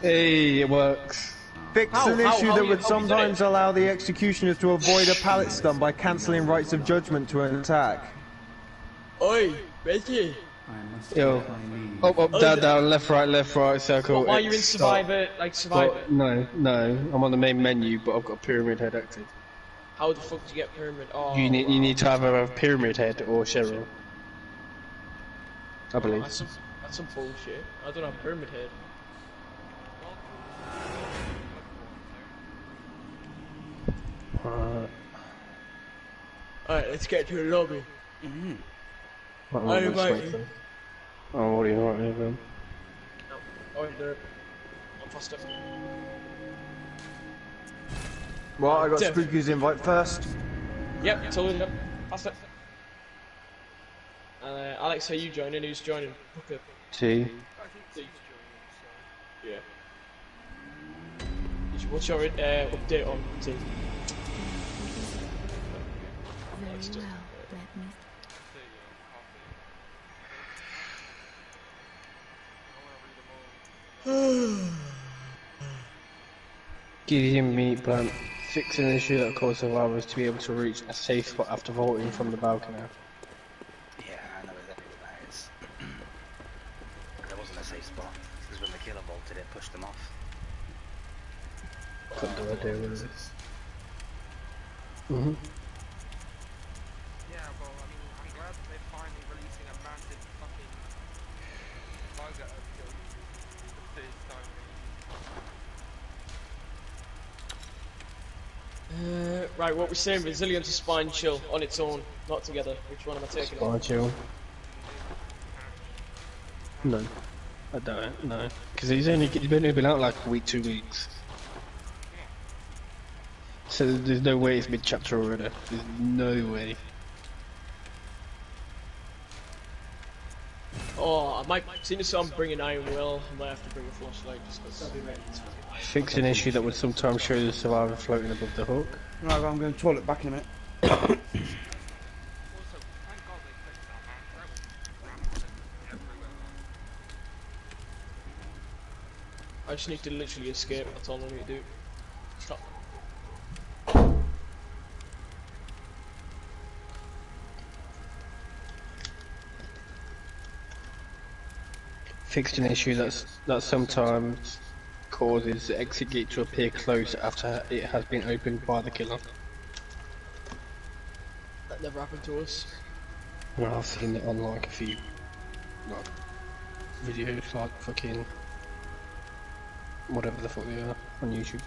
Hey, it works. Fixed How? an How? issue How that you- would how you did sometimes it? allow the Executioner to avoid a pallet stun by cancelling rights of judgment to an attack. Oi, Reggie. Yo. Up, down, left, right, circle What, why are you in X, Survivor, like Survivor? No, I'm on the main menu, but I've got Pyramid Head active. How the fuck do you get pyramid? Oh, You need to have a Pyramid Head or Cheryl. I believe. That's some bullshit. I don't have pyramid head. Alright, let's get to the lobby. I invite you. Oh, what are you inviting me then? Oh, there. I'm faster. Well, I got Def. Spooky's invite first. Yep, totally. Yep. Faster. Alex, are you joining? Who's joining? Hooker. T. Yeah. What's your update on T? Let's do it. Gideon Meat Plant. Fix an issue that caused survivors to be able to reach a safe spot after vaulting from the balcony. Yeah, I know exactly what that is. There wasn't a safe spot, because when the killer bolted it, pushed them off. Got no idea what it is. Yeah, well, I mean, I'm glad that they're finally releasing a massive fucking logo of the third time. Right, what we're saying, resilience is spine chill on its own, not together. Which one am I taking? Spine chill. No. I don't, no. Because he's only been out like a week, 2 weeks. So there's no way it's mid-chapter already. There's no way. Oh, I might, seeing as I'm bringing Iron Will, I might have to bring a flashlight just because. Fix an issue that would sometimes show the survivor floating above the hook. Right, I'm going to toilet back in a minute. Also, thank God they fixed that, man. That was rampant everywhere. I just need to literally escape, that's all I need to do. Stop. Fixed an issue that sometimes causes the exit gate to appear closed after it has been opened by the killer. That never happened to us. Well, I've seen it on like a few like videos, like fucking whatever the fuck they are on YouTube.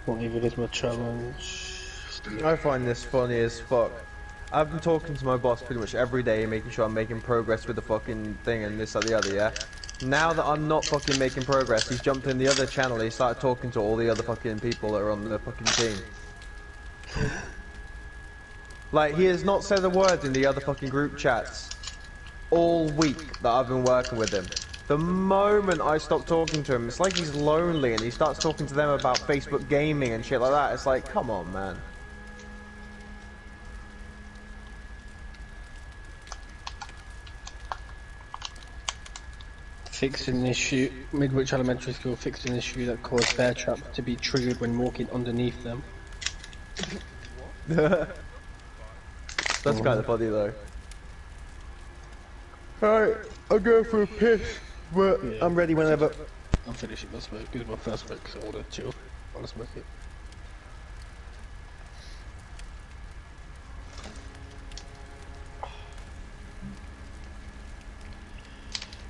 What even is my challenge? I find this funny as fuck. I've been talking to my boss pretty much every day, making sure I'm making progress with the fucking thing and this, that, the other, yeah? Now that I'm not fucking making progress, he's jumped in the other channel, he started talking to all the other fucking people that are on the fucking team. Like, he has not said a word in the other fucking group chats all week that I've been working with him. The moment I stop talking to him, it's like he's lonely and he starts talking to them about Facebook gaming and shit like that. It's like, come on, man. Fixed an issue. Midwich Elementary School fixed an issue that caused bear trap to be triggered when walking underneath them. That's kind of funny though. Alright, I'll go for a piss, but yeah. I'm ready whenever. I'm finishing my smoke. This is my first smoke, so I want to chill. I want to smoke it.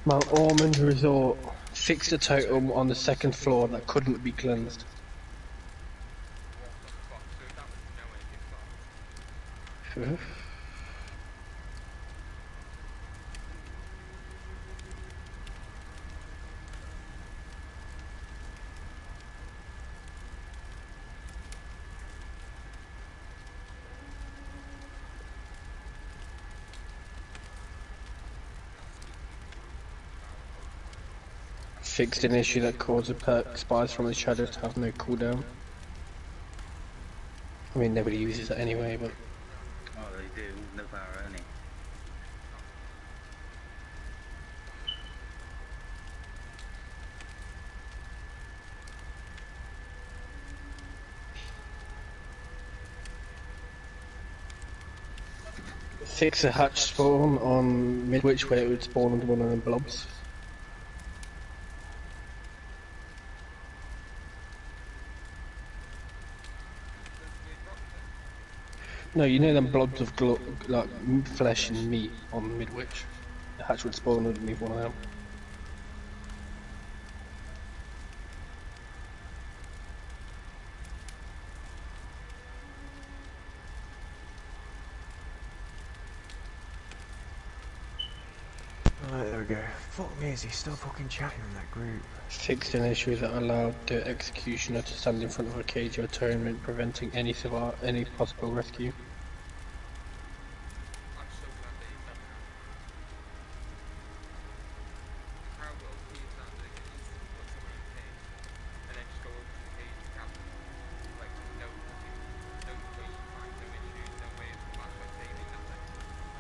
Mount Ormond Resort fixed a totem on the second floor that couldn't be cleansed. Fixed an issue that caused a perk spies from the shadow to have no cooldown. I mean, nobody uses it anyway, but... Oh, they do. No power only. Fix a hatch spawn on Midwich where it would spawn under one of them blobs. No, you know them blobs of like flesh and meat on Midwich. The hatch would spawn underneath one of them. Right, there we go. Fuck me, is he still fucking chatting in that group? Fixed an issue that allowed the executioner to stand in front of a cage of atonement, preventing any possible rescue.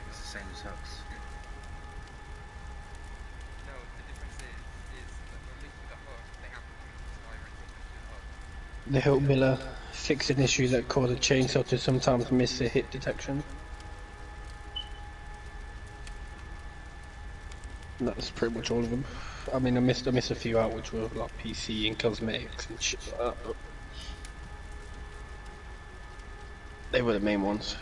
It's the same as Hooks. The Hilt Miller fixed an issue that caused a chainsaw to sometimes miss the hit detection. That's pretty much all of them. I mean, I missed a few out, which were like PC and cosmetics and shit like that. But they were the main ones.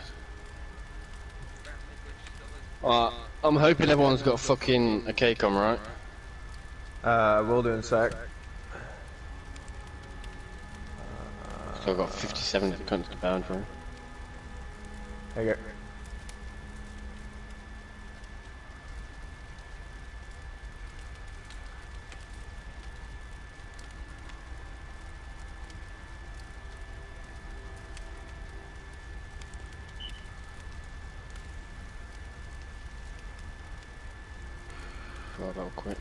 I'm hoping everyone's got fucking a KCOM, right? We'll do in a sec. So I've got 57 to come to the boundary. There you go. Oh, that was quick.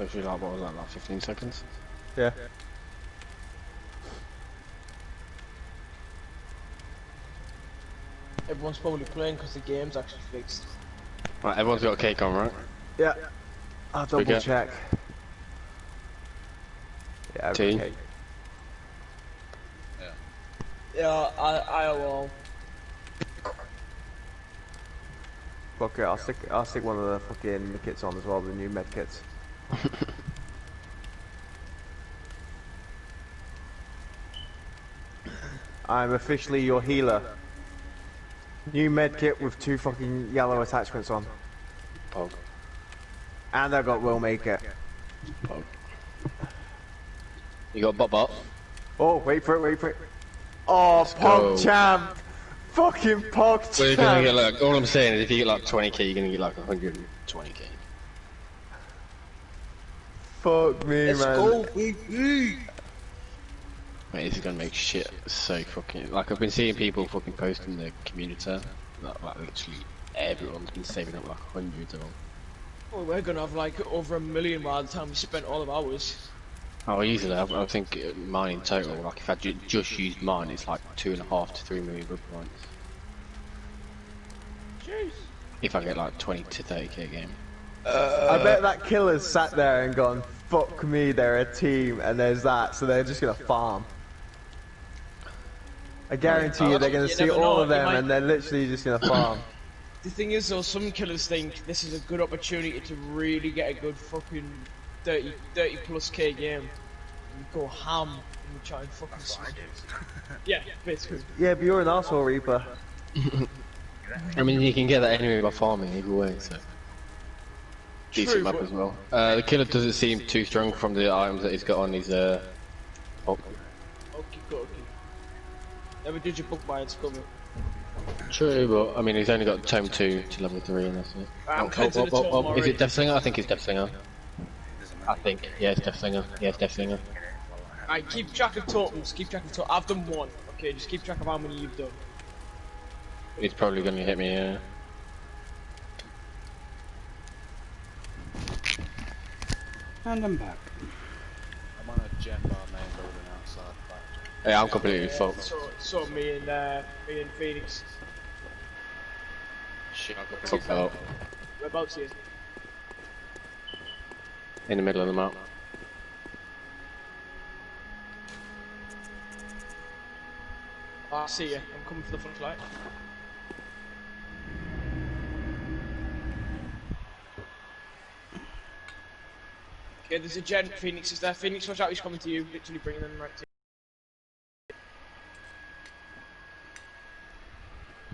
Actually, like, what was that, like 15 seconds? Yeah. everyone's probably playing because the game's actually fixed. Right, everyone's got a cake on, right? Yeah. I'll double Okay. check. Yeah, I've got Team. cake. Yeah, I will. Fuck it, I'll stick one of the fucking kits on as well, the new med kits. I'm officially your healer. New med kit with 2 fucking yellow attachments on. Pog. And I got Will Make It. Pog. You got Bot. Oh, wait for it. Oh, go. Pog Champ! Fucking Pog Well, you're gonna get Champ! like, all I'm saying is if you get like 20k, you're gonna get like 120k. Fuck me, Let's man. go, baby! Mate, this is gonna make shit so fucking... Like, I've been seeing people fucking post in the community, like literally everyone's been saving up like hundreds of them. Oh, we're gonna have like over 1 million by the time we spent all of ours. Oh, easily, I think mine in total, like if I just used mine, it's like 2.5 to 3 million good points. Jeez. If I get like 20 to 30k a game. I bet that killer's sat there and gone, fuck me, they're a team, and there's that, so they're just gonna farm. I guarantee you they're gonna You see never all know, of them you might- and they're literally just gonna farm. The thing is though, some killers think this is a good opportunity to really get a good fucking 30 plus K game. And go ham and try and fucking smash it. Yeah, basically. Yeah, but you're an arsehole Reaper. I mean, you can get that anyway by farming either way, so... Decent map but- as well. The killer doesn't seem too strong from the items that he's got on his oh, Okay, never did your book by its cover. true, but I mean he's only got tome 2 to level 3 and that's it. I'm cleansing the tome Is already. it Deathslinger? I think it's Deathslinger. I think, yeah, it's Deathslinger. Yeah, it's Deathslinger. Alright, keep track of totems, I've done 1. Okay, just keep track of how many you've done. He's probably gonna hit me, yeah. And I'm back. I'm on a gen bar main building outside the factory. Yeah, I'm completely fucked. So me and Phoenix. Shit, I've got Fucked out. Whereabouts here? In the middle of the map. I see you. I'm coming for the front light. Okay, there's a gen. Phoenix is there. Phoenix, watch out, he's coming to you. Literally bringing them right to you.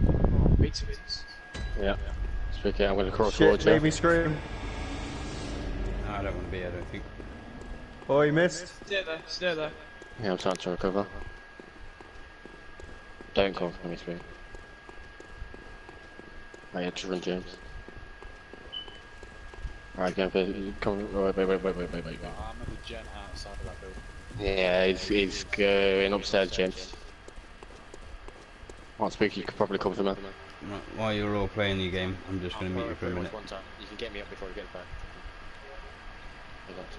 Oh, big wins. Yeah. Tricky, I'm gonna cross Shit, towards made you. me scream. No, I don't want to be, I don't think. Oh, you missed? Stay there. Yeah, I'm trying to recover. Don't come for me, Spring. I had to run James. Alright, come. Wait. I'm at the gen outside of that building. Yeah, he's going upstairs, James. Can't speak, you could probably come to me. Right, while you're all playing your game, I'm just going to meet you for a minute. One time. You can get me up before I get back. I got to.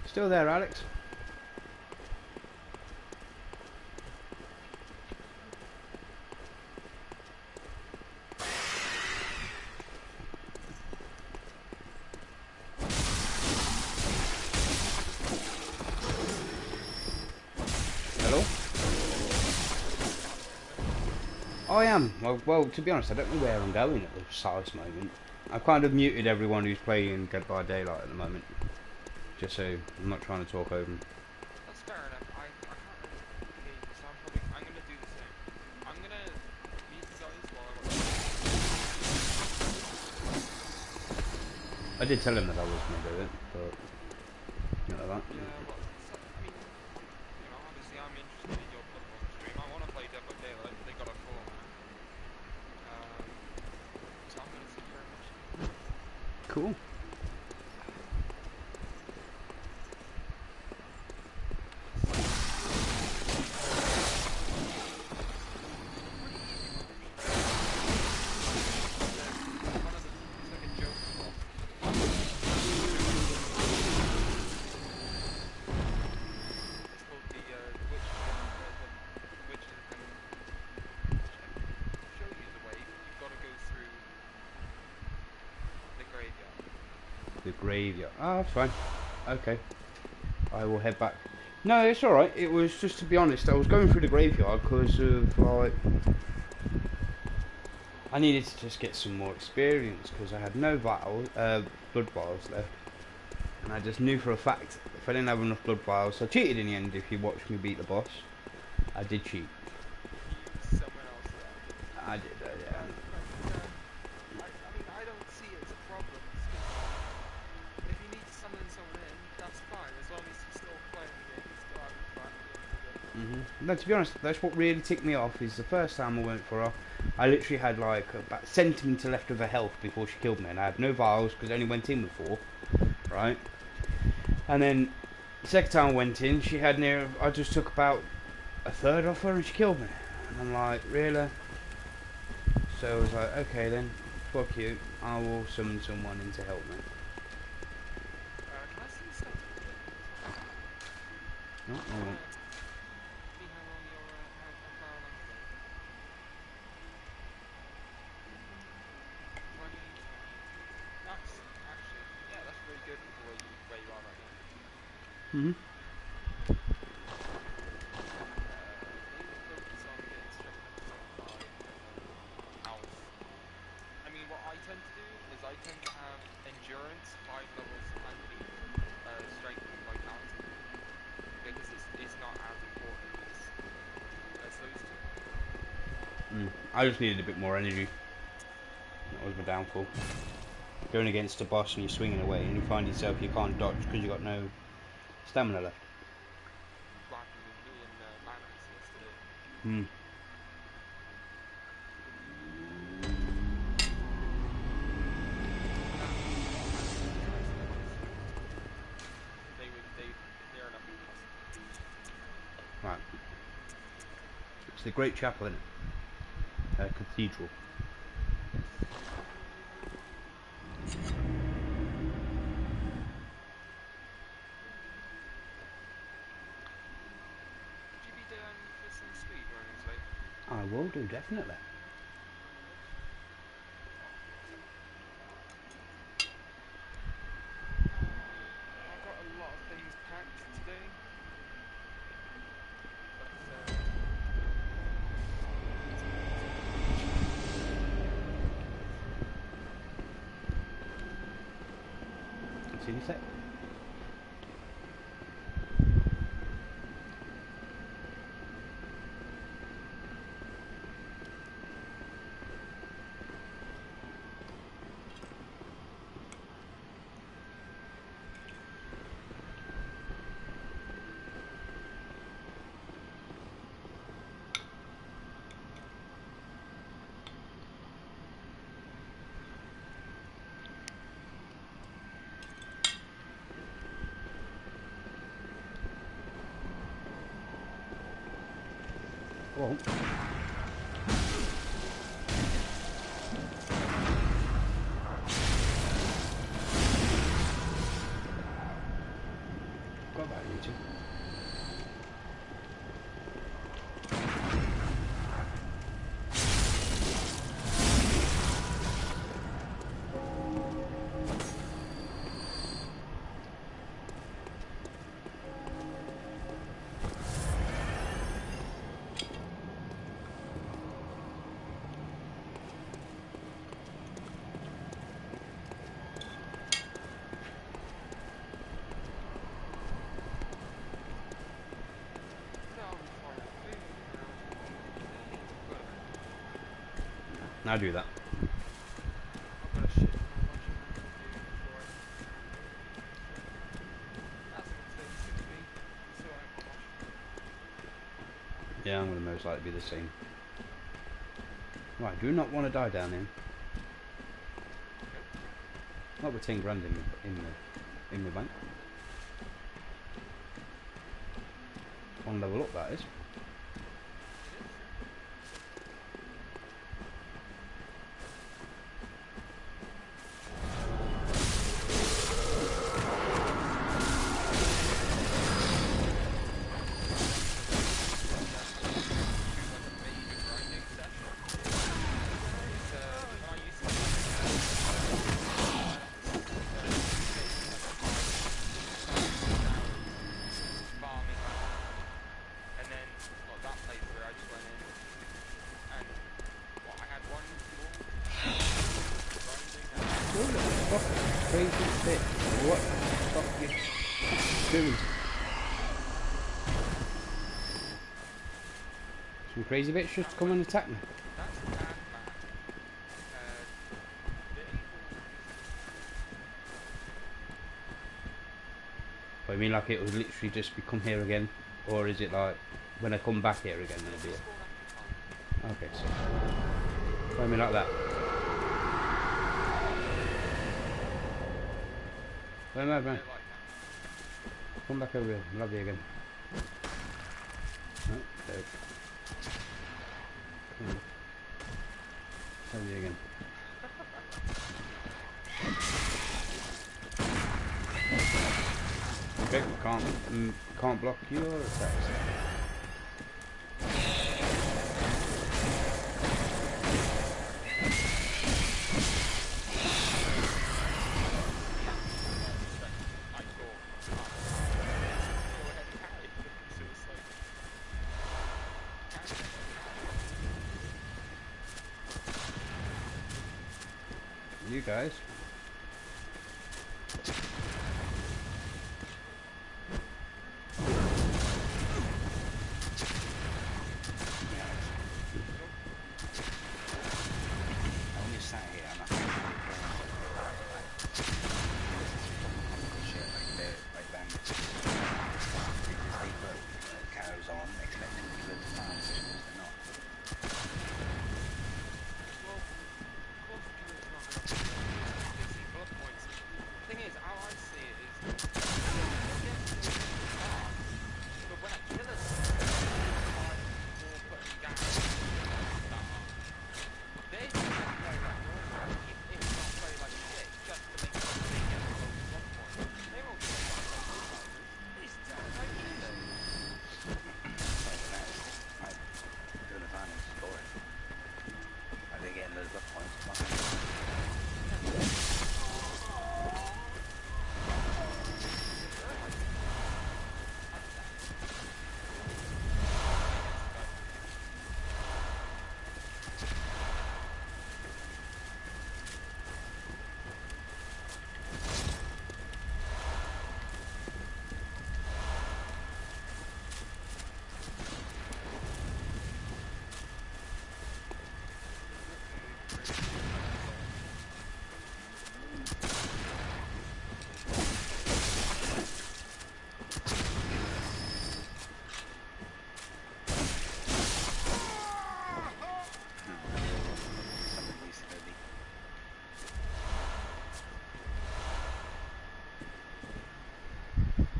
Still there, Alex? Hello? I am. Well, to be honest, I don't know where I'm going at the precise moment. I've kind of muted everyone who's playing Dead by Daylight at the moment. Just so I'm not trying to talk over them. That's fair enough. I can't really hear you, so I'm gonna do the same. I'm gonna leave you guys while I watch. I did tell him that I was going to do it, but you know that. Yeah, well, I mean, you know, obviously I'm interested in your Bloodborne stream. I want to play Dead by Daylight, but they got a full. So I'm gonna see very much. Cool. The graveyard. Oh, that's fine. Okay. I will head back. No, it's alright. It was just, to be honest, I was going through the graveyard because of, like, I needed to just get some more experience because I had no blood vials left. And I just knew for a fact if I didn't have enough blood vials, so I cheated in the end. If you watched me beat the boss, I did cheat. Someone else there. I did, yeah. I mean, I don't see it as a problem. If you need to summon someone in, that's fine, as long as you're still playing the game, you're still having fun. No, to be honest, that's what really ticked me off. Is the first time I went for her, I literally had like about a centimetre left of her health before she killed me, and I had no vials because I only went in with 4, right? And then the second time I went in, she had near. I just took about a third off her, and she killed me. And I'm like, really? So I was like, okay then, fuck you. I will summon someone in to help me. Can I see stuff? No, I won't. See how long your how long ago? 20. That's actually, yeah, that's really good for where you are right now. Mhm. Maybe focus on getting strength level 75 health. I mean, what I tend to do is I tend to have endurance 5 levels underneath strength and vitality because it's not as important as those two. I just needed a bit more energy. That was my downfall. Going against a boss and you're swinging away, and you find yourself you can't dodge because you got no stamina left. What happened with me and Lanax yesterday. They're enough impossible. Right. It's the Great Chapel, isn't it? Cathedral. Would you be down for some speed runnings, like? I will do, definitely. I've got a lot of things packed today. See you in a sec. Well, got that YouTube. Now do that. I've got a shit ton of watching to do before that's gonna take 6 weeks, so I'm watching. Yeah, I'm going to most likely be the same. Right, do not want to die down here. Not with 10 grand in the bank. One level up, that is. crazy bit. What the fuck are you doing? Some crazy bitch just come and attack me. That's a bad man. They're able But I mean, like, it would literally just become here again, or is it like when I come back here again, then it'll be here? Okay, so I mean like that. Where am I, man? Come back over here, lobby again. Oh, there. Come on. Lobby again. Okay, can't block your attacks. You guys.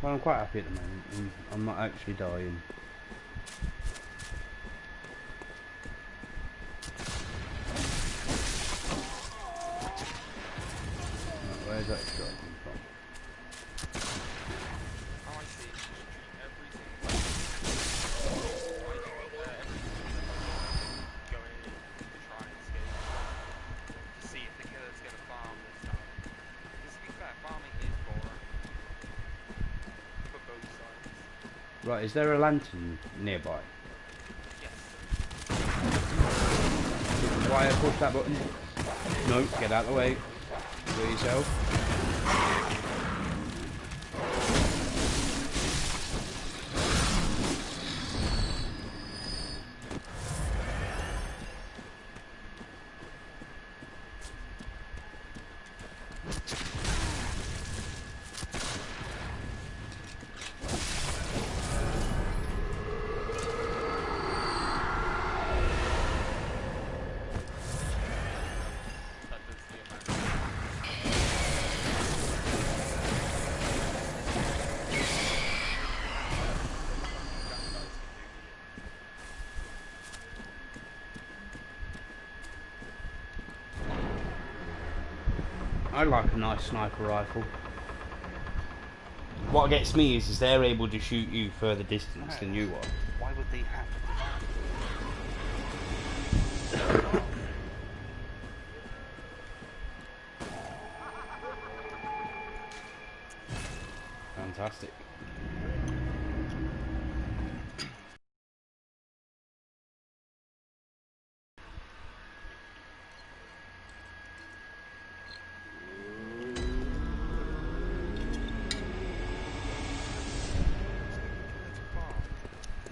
Well, I'm quite happy at the moment, and I'm not actually dying. Right, where's that shot coming from? Oh, I see. Every single go in to try and escape to see if the killer's gonna farm this time. Because to be fair, farming is boring for both sides. Right, is there a lantern nearby? Yes. Why I push that button? No, get out of the way. Do it yourself. I like a nice sniper rifle. What gets me is they're able to shoot you further distance than you are. Why would they have Fantastic.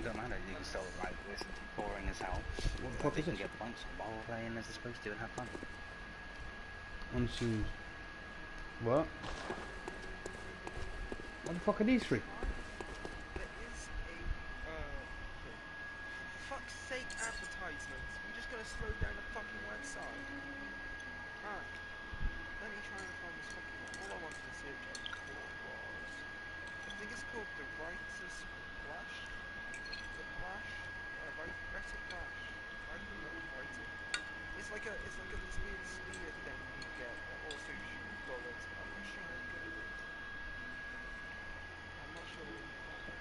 It don't matter, you can still, like, this is boring as hell. What the But fuck they is can this? get points while playing as they're supposed to and have fun. Unseen. What? What the fuck are these three? There is a, for fuck's sake, advertisements. We're just gonna slow down the fucking website. Alright, let me try and find this fucking one. All I wanted to search up for was, I think it's called the Writer's Flash. The Flash? Writer Flash. Writer. It's like a this weird spear thing you get that also shoots bullets. I'm not sure how good it is. I'm not sure where you find it.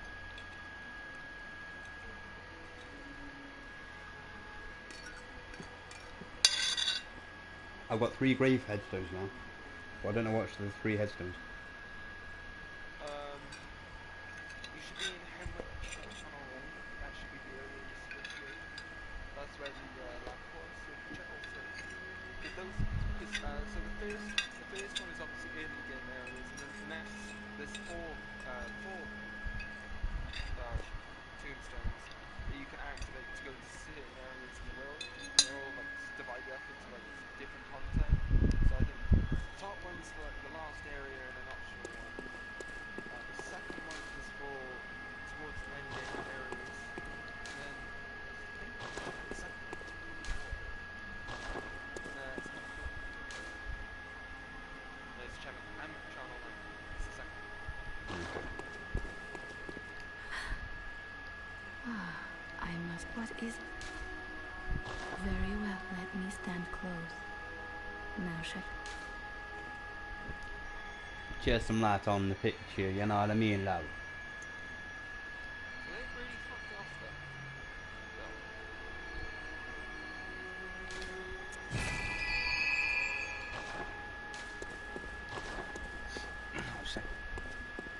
I've got 3 grave headstones now. But I don't know what's the 3 headstones. You should be in Hemlock Tunnel Lane. That should be the area you're supposed to go to. That's where the lamp was. So check all 3. Because those, so the first one is obviously early game areas, and then the next there's four tombstones that you can activate to go to certain areas in the world. And they're all like divided up into like different content. So I think the top one's like the last area and an optional one. The second one is for towards the end game areas, and then I think the second one is it's not cool. Let's check it. I'm Channel 9. It's the second one. I must. What is? Very well. Let me stand close. Now, Chef. Shed some light on the picture, you know what I mean, love? So they really fucked off there. Obviously.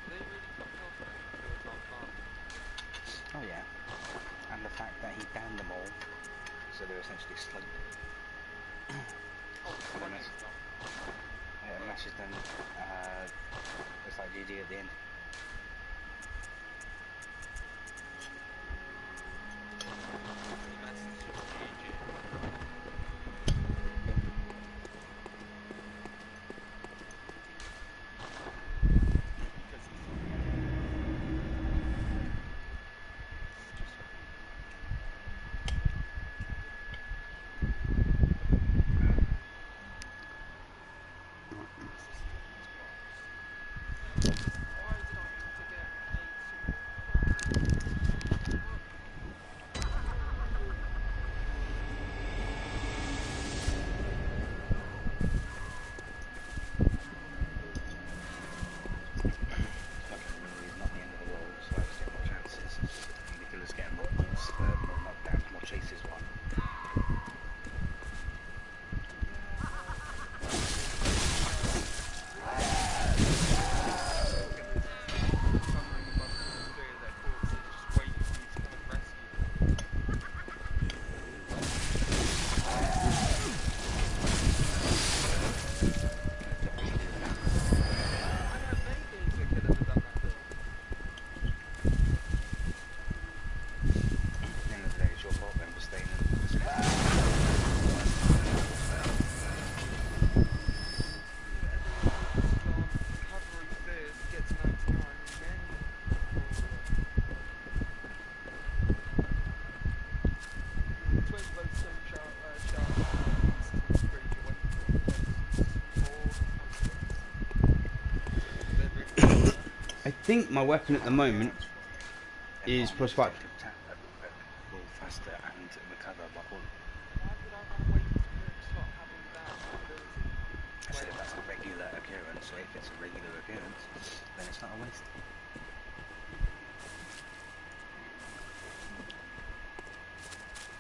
They really fucked off there to a top mark. Oh yeah. And the fact that he downed them all, so they're essentially slugged. Oh, it's funny stuff. It matches them, it's like GG at the end. The message of GG. Because he's why did I have to get It's not the end of the world, so I just get more chances. And the killer's getting more points, more knockdowns, more chases won. covering above their corpses, just waiting for you to come and rescue them. I know many games where killers have done that though. At the end of the day, it's your fault then for staying in the Recovery first, get to 99, and then twin both stone sharp pretty good one. I think my weapon at the moment is +5. Move faster and recover by all. Why would I want to wait to start having that ability? I said if that's a regular occurrence, or if it's a regular occurrence, then it's not a waste.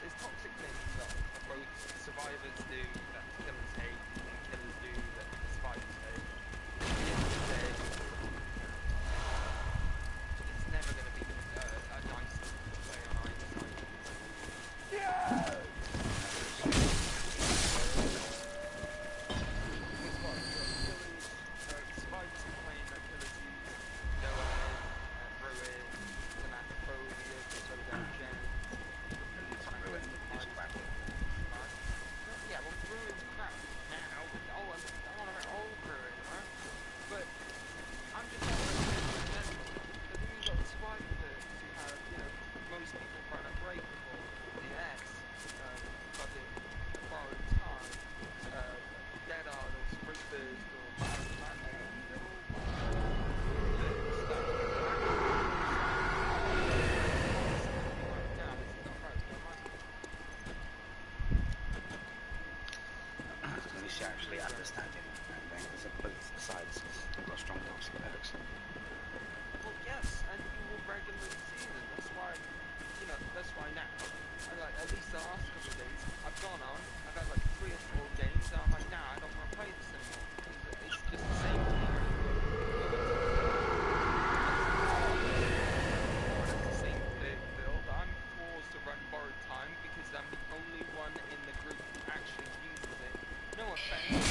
There's toxic things that both survivors do, that killers hate, and killers do that survivors hate. At the end of the day, it's never going to be a nice play on either side. Because what, killers, survivors complain that killers use no you actually understand it, and then because both sides have got strong toxic perks. Well, yes, and you will regularly see them. That's why, you know, that's why now, like, at least the last couple of days, I've gone on, I've had like 3 or 4 games, and I'm like, nah, I don't want to play this anymore. Because it's just the same thing. It's the same build. I'm forced to run borrowed time because I'm the only one in the group who actually uses it. No offense.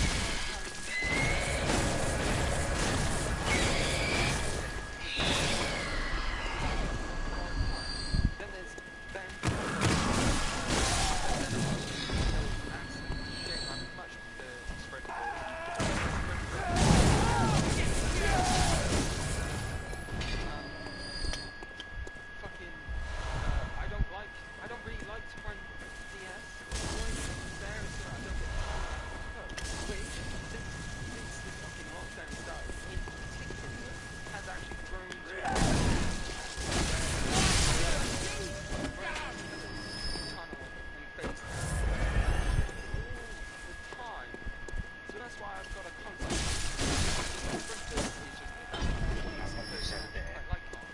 Then there's Ben. I'm much spread the I don't really like to run DS. There is so I don't get which since the fucking lockdown started, in particular, has actually grown to tunnel and face the time. So that's why I've got a constant. That's what you said there.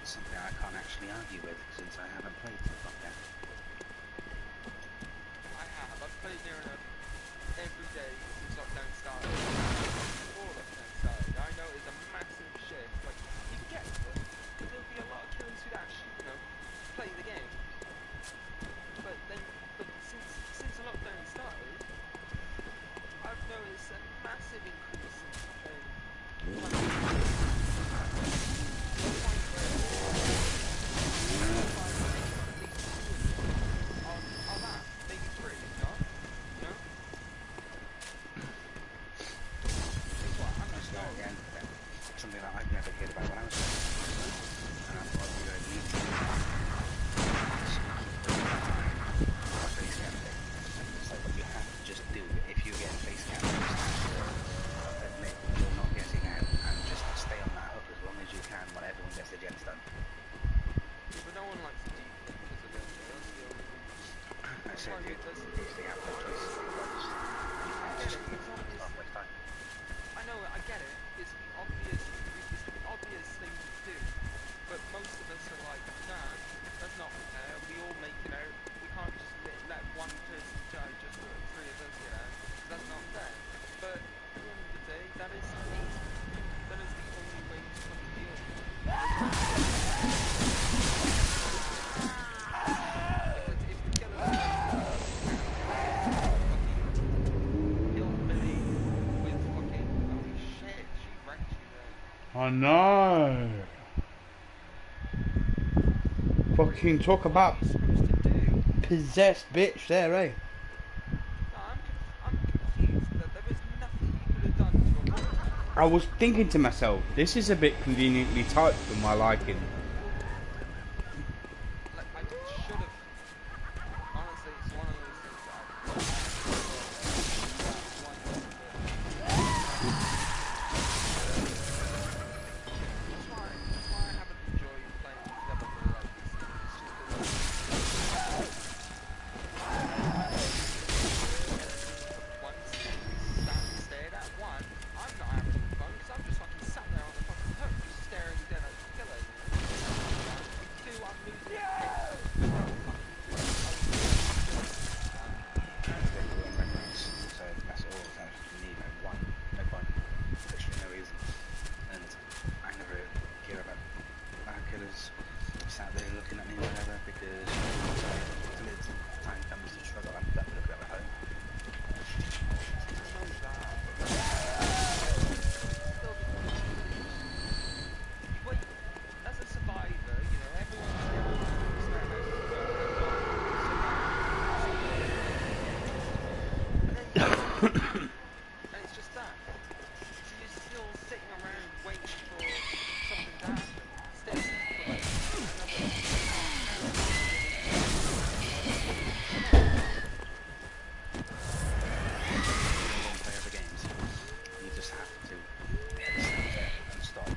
Something I can't actually argue with since I haven't played the lockdown. I've played near enough every day since lockdown started. Before lockdown started, I know it's a massive shift. Like, you get it, but there'll be a lot of killers who'd actually, you know, play the game. But since the lockdown started, I've noticed a massive increase maybe 3, not? You know? Again, something that I've never heard about when I was playing. And I thought you guys need to face camping. It's like what you have to just do if you get face camping. Admit you're not getting out and just stay on that hook as long as you can when everyone gets their gens done. But no one likes to do that because of it. That's the only thing. I said it's the apple choice. I know, I get it. It's the obvious thing to do. But most of us are like, nah, that's not fair. We all make it out. We can't just let one person die just so 3 of us get out. That's not fair. But at the end of the day, that is the only way to fucking deal with it. If the killer with fucking, holy shit, she wrecked you there. I know. Fucking talk about possessed bitch there, eh? I'm confused that there was nothing you could have done to avoid that. I was thinking to myself, this is a bit conveniently typed for my liking. Like, I should have. Honestly, it's one of those things that that's why I haven't enjoyed playing Devil May Cry like this. Once sat and stared at one, I'm not having fun because I'm just fucking sat there on the fucking hook, just staring dead at the killer. Two, I'm losing. So that's all that you need, like one, no point, literally no reason. And I never care about killers sat there looking at me or whatever because until it's time comes to struggle, I'm going to look at my home. Wait, as a survivor, you know, everyone's and it's just that. So you're still sitting around waiting for something to happen. Still for like play other games. You just have to sit there and stop.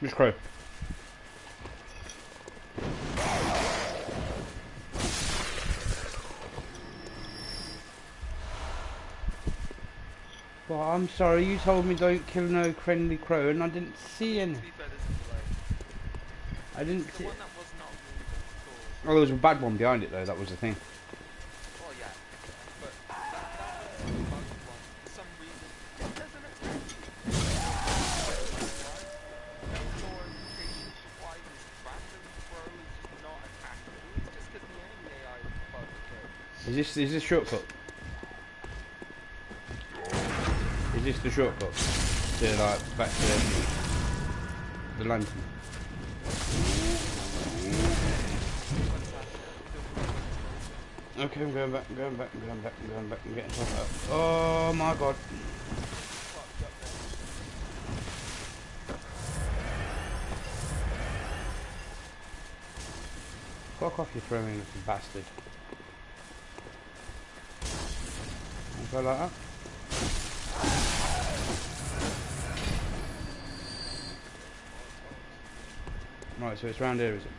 Just crow. Well, I'm sorry, you told me don't kill no friendly crow and I didn't see any. To be fair, this is like I didn't the see. one that was not moving at all. Oh, there was a bad one behind it though, that was the thing. Oh yeah, but that was the bugged one. For some reason, it doesn't attack you. Right? No lore implications to why this random crow is just not attacking you. It's just because the enemy AI is bugged. Is this shortcut? Is this the shortcut? To like back to the lantern. Okay, I'm going back, I'm going back, I'm going back, I'm going back, I'm getting top up. Oh my god. Fuck off, you throwing little bastard. Go like that. Right, so it's round here, is it?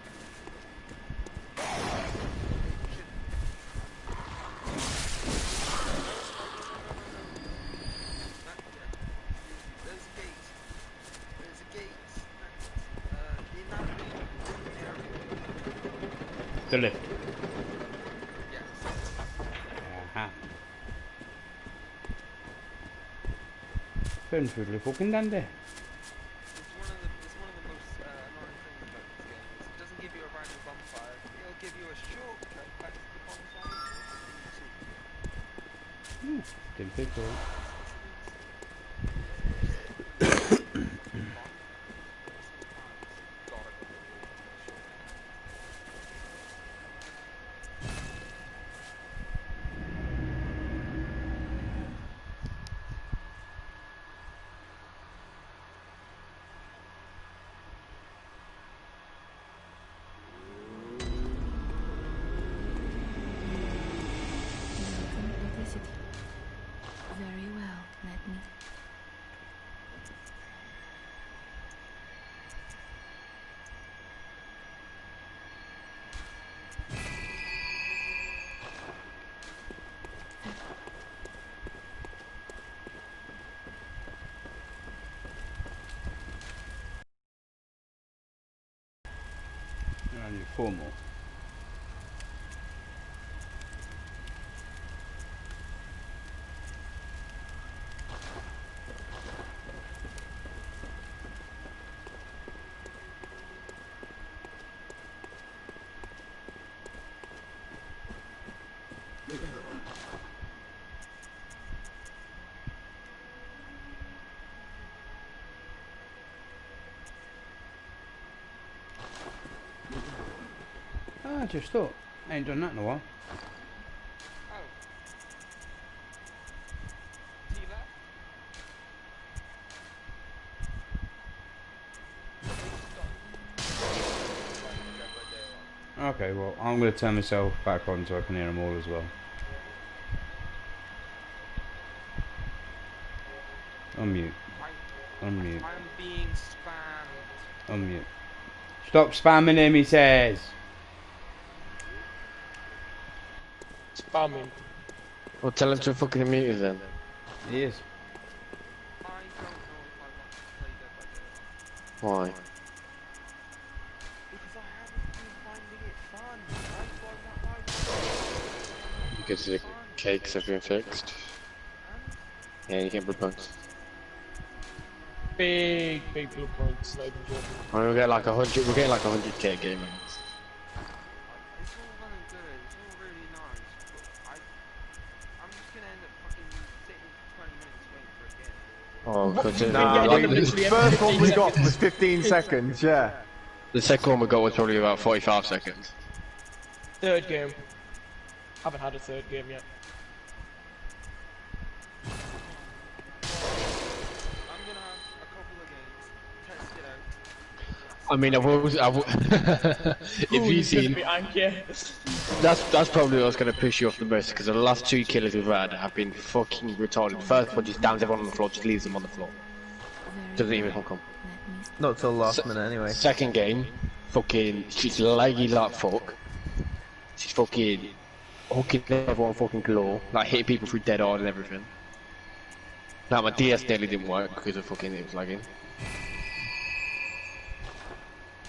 The lift. Yes. Aha. Fun foodly fucking dandy. It's one of the most annoying things about this game is it doesn't give you a brand new bonfire. It'll give you a shortcut back to the bonfire. Didn't pick it. Very well, let me. I need 4 more. I just thought, I ain't done that in a while. Oh. See that? Okay, well, I'm going to turn myself back on so I can hear them all as well. Unmute. Unmute. I'm being spammed. Unmute. Stop spamming him, he says. Spamming. Well, tell him to fucking mute you then. He is. I don't know if I want to play Dead by Daylight. Why? Because I haven't been finding it fun. Because the cakes have been fixed. Yeah, you get blueprints. Big blueprints, ladies and gentlemen. I mean, we'll get like 100. We'll get like 100k gaming. It's all well and good, it's all really nice, but I'm just gonna end up fucking sitting for 20 minutes waiting for a game. Oh, because Nah, Yeah, the first one we got was 15 seconds, yeah. the second one we got was probably about 45 seconds. Third game. Haven't had a third game yet. I'm gonna have a couple of games, test it out. I mean, if you've seen, that's probably what's going to push you off the most, because the last 2 killers we've had have been fucking retarded. First one just downs everyone on the floor, just leaves them on the floor. Doesn't even hook 'em. Not till the last minute anyway. Second game, fucking, she's laggy like fuck. She's fucking hooking everyone fucking galore, like hitting people through dead hard and everything. Now my DS nearly didn't work because of fucking it was lagging.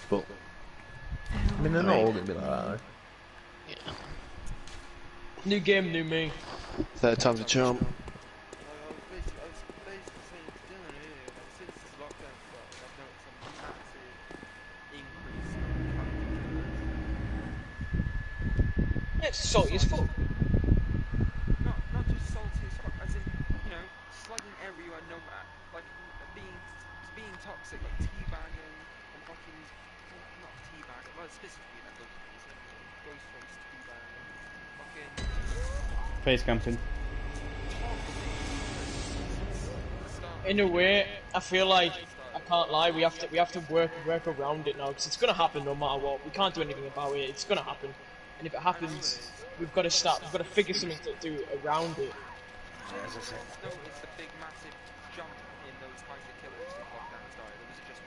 But I mean, they're not all gonna be like that. Though. yeah. New game, new me. Third time's a charm. I was basically saying to Dylan earlier, like, since this lockdown started, I've noticed a massive increase in character. Yeah, it's salty as fuck. Not just salty as fuck, as in, you know, slugging everyone, no matter, like, being toxic, like teabagging and fucking, not teabagging, well, specifically that Ghostface teabagging, fucking Face camping. In a way, I feel like I can't lie. We have to work around it now because it's gonna happen no matter what. We can't do anything about it. It's gonna happen, and if it happens, we've got to start. We've got to figure something to do around it. As I said, noticed a big massive jump in those types of killers since lockdown started, or was it just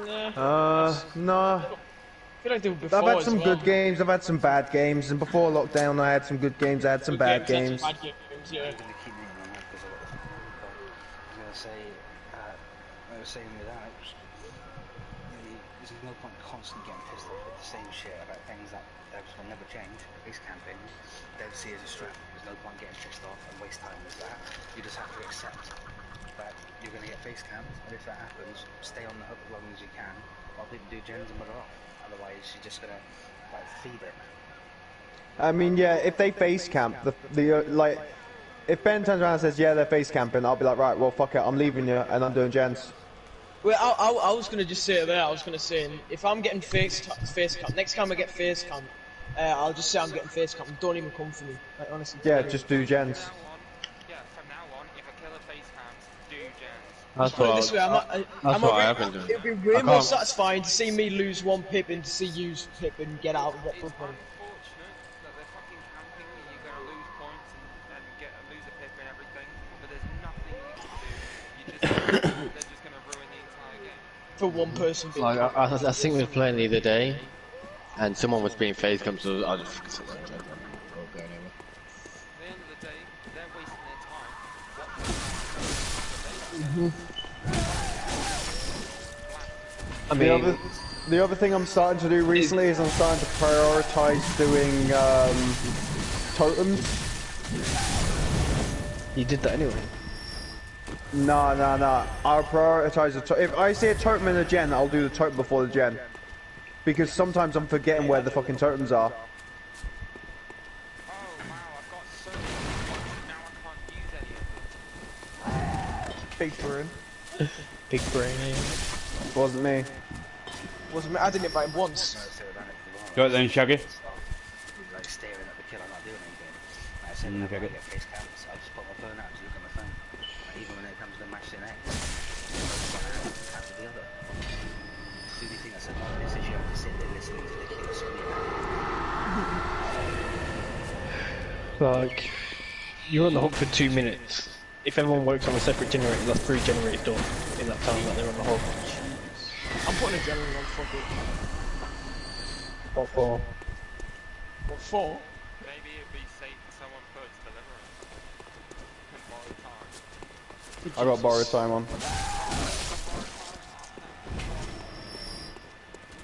me? Nah. No. I feel like they were before I've had as some well. good games, I've had some bad games, and before lockdown I had some good games, I had some bad games. Bad games, yeah. I'm going to keep moving on that because I was going to say, I was saying with Alex, there's no point constantly getting pissed off with the same shit about things that will never change. Base camping, they'll see as a strength. There's no point getting pissed off and waste time with that. You just have to accept that you're going to get face camped, and if that happens, stay on the hook as long as you can, while people do gens and bugger off. Otherwise, you're just going to like feed it. I mean, yeah, if they face camp, like, if Ben turns around and says, yeah, they're face camping, I'll be like, right, well, fuck it, I'm leaving you, and I'm doing gens. Well, I was gonna just say there. I was gonna say if I'm getting face cam, next time I get face cam, I'll just say I'm getting face cam. Don't even come for me. Like honestly. Yeah, just do gens. From now on, if a killer face cams, do gens. That's Put it what this way, that's what I have been doing. It'd be way more satisfying to see me lose one pip than to see you pip and get out and get full point. Unfortunate that they're fucking camping and you're gonna lose points and lose a pip and everything, but there's nothing you can do. They're just gonna ruin the entire game. For one person being Like, I think we were playing the other day, and someone was being face cam, so I just fucking said, "Go anyway." At the end of the day, they're wasting their time. I mean, The other thing I'm starting to do recently is I'm starting to prioritize doing totems. you did that anyway. No. I'll prioritize if I see a totem in a gen, I'll do the totem before the gen. Because sometimes I'm forgetting where the fucking totems are. Oh wow, I've got so many points, now I can't use any of them. Big brain. Big brain, eh? Wasn't me. Wasn't me. I didn't invite him once. Go it then, Shaggy. Like staring at the killer, not doing anything. Like I said, whenever I get face cams, I just put my phone out to look at my phone. Like, even when it comes to match in A, after the other. The only thing that's annoying is that you have to sit there listening to the killer scream. Like, you're on the hook for 2 minutes. If everyone works on a separate generator, that's 3 generators done in that time that they're on the hook. I'm putting a general on fuck it. What for? What for? Maybe it'd be safe for someone first to deliver it. And borrow time. I got borrowed time on.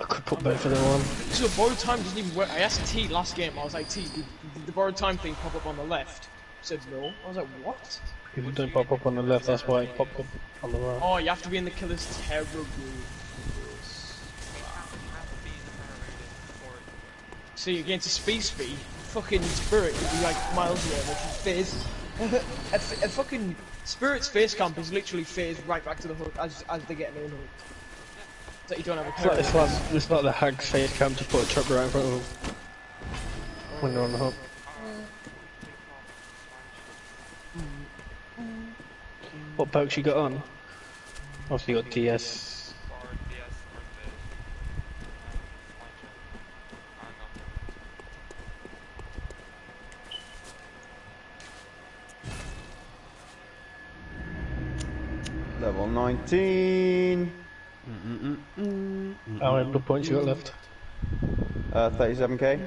I could put both of them on. So borrowed time doesn't even work. I asked T last game. I was like, T, did the borrowed time thing pop up on the left? He said no. I was like, what? If it don't pop up on the left, that's why it popped up on the right. Oh, you have to be in the killer's terrible. See, against a space speed, fucking Spirit could be like miles away, which is phase. A fucking Spirit's face camp is literally phased right back to the hook as they get in hooked. It's like you don't have a cover. It's like the hag's face cam to put a truck right in front of them when they're on the hook. What perks you got on? Obviously you got DS. Level 19. How many blood points you got left? 37k.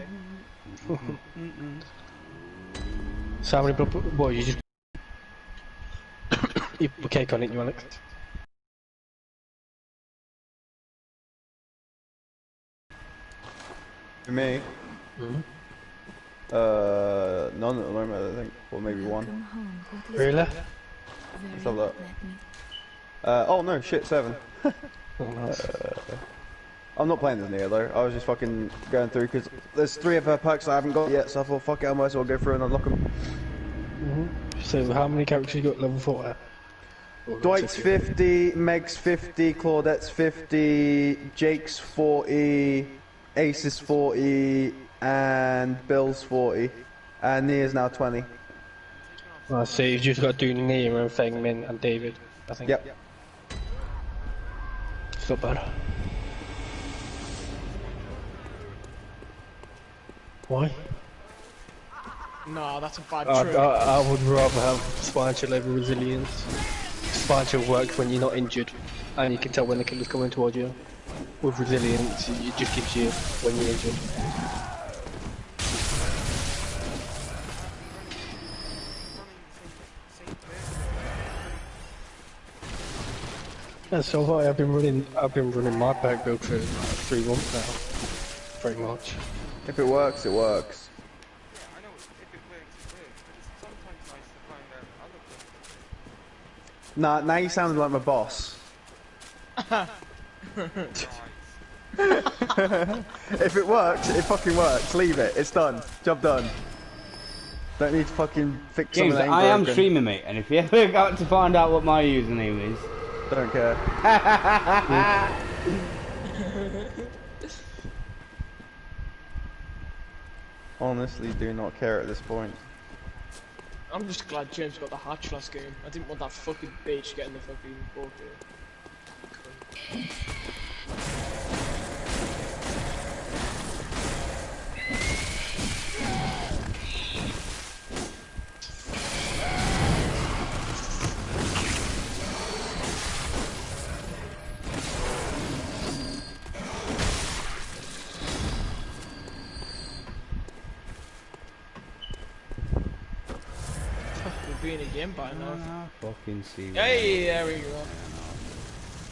So how many blood points? What, you just... you put cake on it, you Alex? For me? None at the moment, I think. Or maybe one. Really? Let's have that. Oh no, shit, 7. I'm not playing this Neo though, I was just fucking going through because there's 3 of her packs I haven't got yet, so I thought fuck it, I might as well go through and unlock them. So how many characters you got level 4 at? Dwight's 50, Meg's 50, Claudette's 50, Jake's 40, Ace's 40, and Bill's 40, and Nia's now 20. I see, you've just got to do Nia and Feng Min and David, I think. Yep. It's not bad. Why? No, that's a bad I, trick. I would rather have Spinal level resilience. Spinal works when you're not injured, and you can tell when the killer's coming towards you. With resilience, it just gives you when you're injured. Yeah, so far I've been running my pack build for like 3 months now, pretty much. If it works, it works. Yeah, I know if it works, it works, but it's sometimes nice to find out other things. Nah, now you sound like my boss. If it works, it fucking works. Leave it. It's done. Job done. Don't need to fucking fix James, something that ain't I am broken. streaming, mate, and if you ever got to find out what my username is... Don't care. Honestly, do not care at this point. I'm just glad James got the hatch last game. I didn't want that fucking bitch getting the fucking 4K. We'll be in a game by now. Fucking see. Hey, there we go.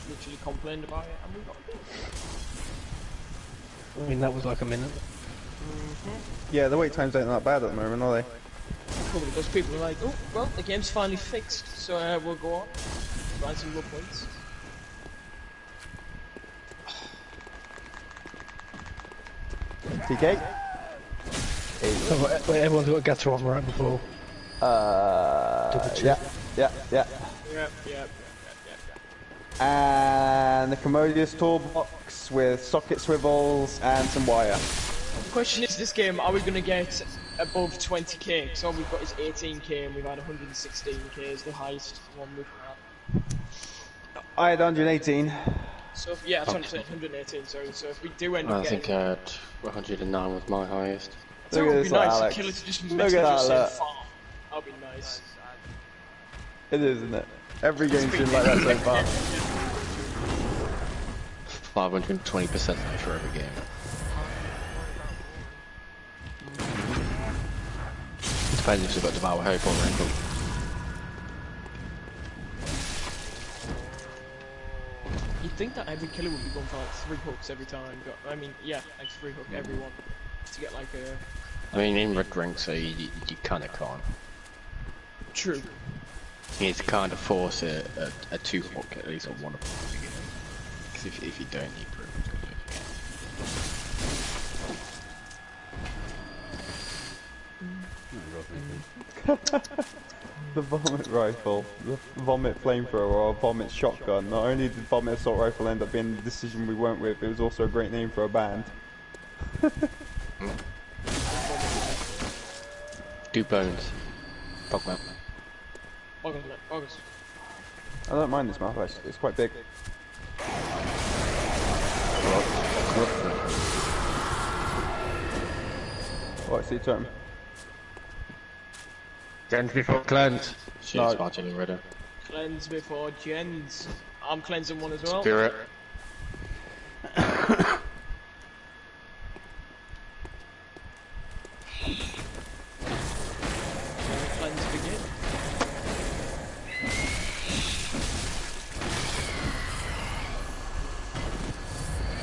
Literally complained about it and we got it. I mean, that was like a minute. Yeah, the wait times ain't that bad at the moment, are they? Probably because people are like, oh, well, the game's finally fixed, so we'll go on. Find some more points. TK? Oh, wait, everyone's got to get to one right before. Yeah. Yep. And the Commodious toolbox with socket swivels and some wire. The question is, this game, are we going to get above 20k? Because all we've got is 18k and we've had 116k is the highest one we've had. I had 118. So, yeah, that's what I'm saying, 118, sorry. So if we do end up I getting... think I had 109 was my highest. So it Look at would be this, nice Alex. to kill it to just Look mess at with that, just look. farm. That would be nice. It is, isn't it? Every game's been like that so far. 520% for every game. Depends if you've got Devour Hope or Rainbow. You'd think that every killer would be going for like 3 hooks every time, but I mean, yeah, like 3 hook everyone to get like a... I mean, in Red Ring, so you kind of can't. True. You need to kind of force a 2 hook at least on one of them. Because if you don't, you pretty much gonna lose the game. The vomit rifle, the vomit flamethrower, or vomit shotgun. Not only did vomit assault rifle end up being the decision we went with, it was also a great name for a band. Do bones. Pokemon. August. I don't mind this map actually, it's quite big. Oh, I see turn. Gens before clans. Shit, No. it's marching already. Cleanse before gens. I'm cleansing one as well. Spirit. Cleanse begin.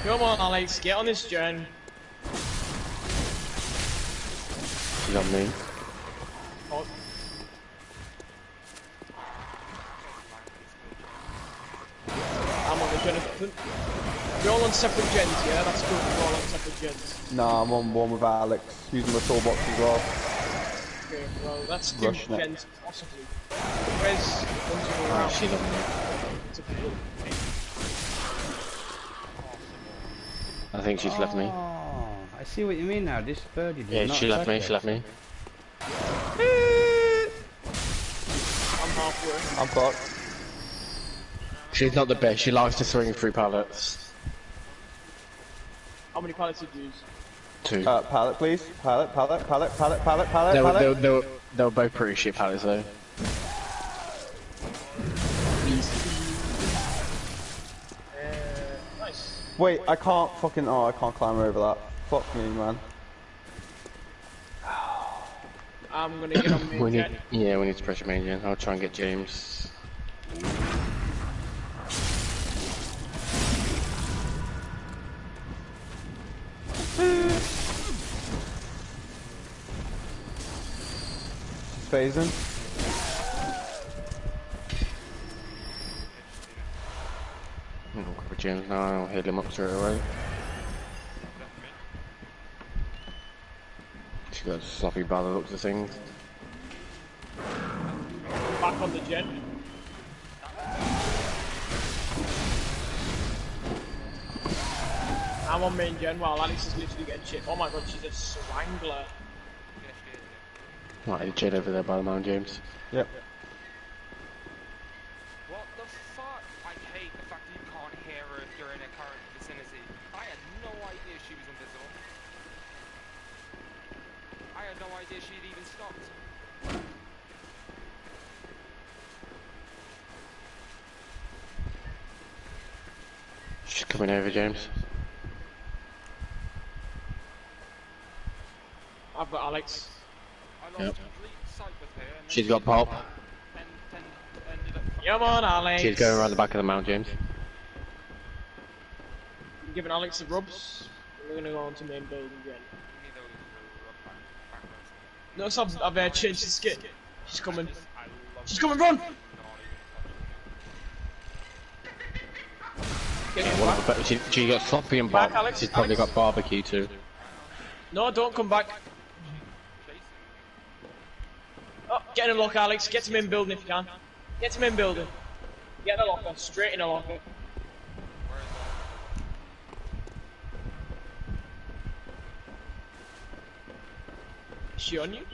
Come on, Alex, get on this gen. She's on me. Oh. I'm on the gen. You're all on separate gens, yeah? That's good. We're all on separate gens. Nah, I'm on one with Alex, using the toolbox as well. Okay, well, that's two Rushing it. gens, possibly. Where's ones who are around? She's on me. It's a bit. I think she's left me. Oh, I see what you mean now. This birdie did Yeah, not she left me, attack she left me. I'm halfway. I'm fucked. She's not the best, she likes to swing through pallets. How many pallets did you use? 2. Pallet, please. Pallet, pallet, pallet, pallet, pallet, pallet, They were, pallet. they were both pretty shit pallets though. Nice. Wait, I can't fucking. Oh, I can't climb over that. Fuck me, man. I'm gonna get on We main need, gen. yeah, we need to pressure main gen. I'll try and get James. Phasing. I'll cover James now, I'll heal him up straight away. She got a sloppy by the looks of things. Back on the gen. I'm on main gen while Alex is literally getting shit. Oh my god, she's a swangler. Right, Jade over there by the mound, James. Yep. What the fuck? I hate the fact that you can't hear her if you're in a current vicinity. I had no idea she was invisible. I had no idea she'd even stopped. She's coming over, James. I've got Alex. I lost Yep. complete sight with her. And then She's got pop. and ended up Come on, Alex. She's going around the back of the mound, James. I'm giving Alex the rubs. We're gonna go on to main building again. Notice I've changed the skin. She's coming. She's coming, run! Get in, One back. of the she got sloppy and Back, Bob. Alex, She's probably Alex. got barbecue too. No, don't come back. Oh, get in a locker, Alex. Get to main building if you can. Get to main building. Get in a locker. Straight in a locker. Is she on you?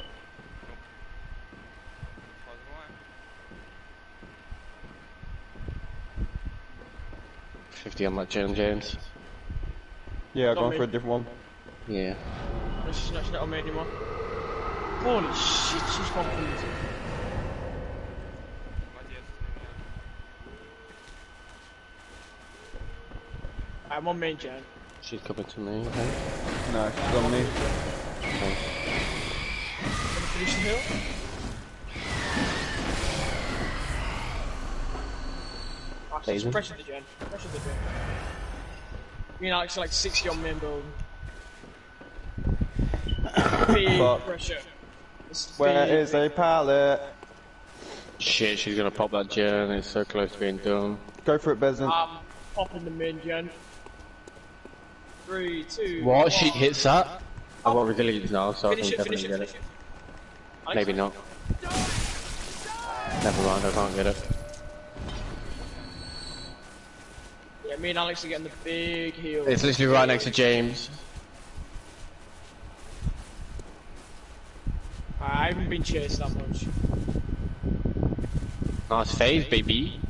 50 on that James. Yeah, Not going me. for a different one. Yeah. No, she's not on me anymore. Holy shit, she's gone for me. I'm on main gen. She's coming to me, I think. No, she's on me. Okay. Gonna finish the hill. Oh, just Phasing. pressure the gen. Pressure the gen. Me and Alex are like 60 on main building. Big Fuck. pressure. It's Where big. is a pallet? Shit, she's gonna pop that gen. It's so close to being done. Go for it, Bezen. I'm popping the main gen. 3, 2, What? 1. She hits that? I've got resilience now, so Finish I it, can finish definitely it, get finish it. it. Alex, Maybe not. Never mind, I can't get it. Yeah, me and Alex are getting the big heal. It's literally right next to James. I haven't been chased that much. Nice phase, baby.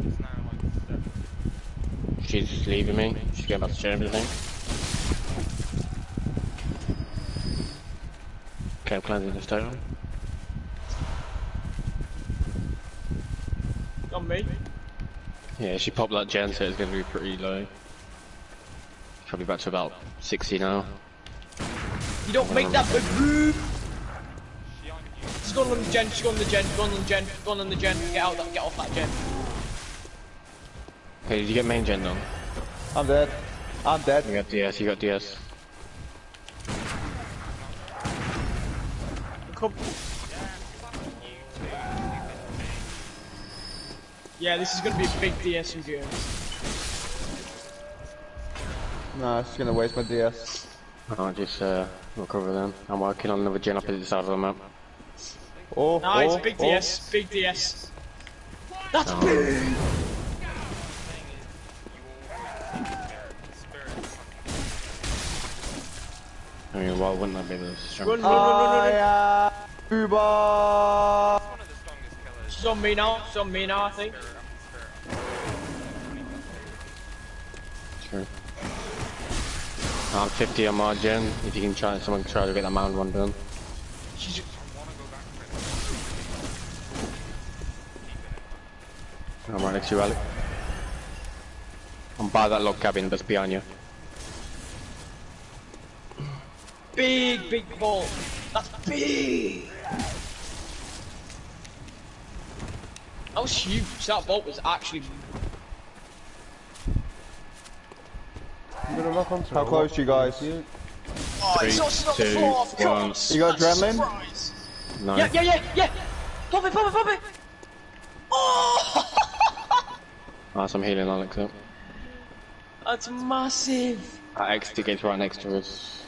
It's now like 7. She's just leaving me. She's going back to James, I think. Okay, I'm cleansing this total. on me. Yeah, she popped that gen, so it's going to be pretty low. Probably back to about 60 now. You don't make that big move! She's going on the gen, she's going on the gen, going on the gen, going on the gen. Get out, get off that gen. Okay, did you get main gen done? I'm dead. I'm dead. You got DS, you got DS. Come. Yeah, this is going to be a big DS in game. No, it's gonna waste my DS. I'll just recover then. I'm working on another gen opposite side of the map. Oh, Nice, oh, big oh. DS, big DS. That's big! I mean, why wouldn't that be the strong? Run, run, run, run, run. Uber. She's on me now, she's on me now, I think. Sure. I'm 50 on my gen. If you can try, someone can try to get that mound one done. She's... I'm right next to you, Alec. I'm by that log cabin that's behind you. Big, big ball. That's big! That was huge. That bolt was actually... How close you guys? Oh, it's not on the floor, of one. course! You got That's a adrenaline? surprise. Nice. Yeah, yeah, yeah, yeah! Pop it, pop it, pop it! Oh! Nice, I'm healing Alex up. That's massive! That exit gate's right next to us.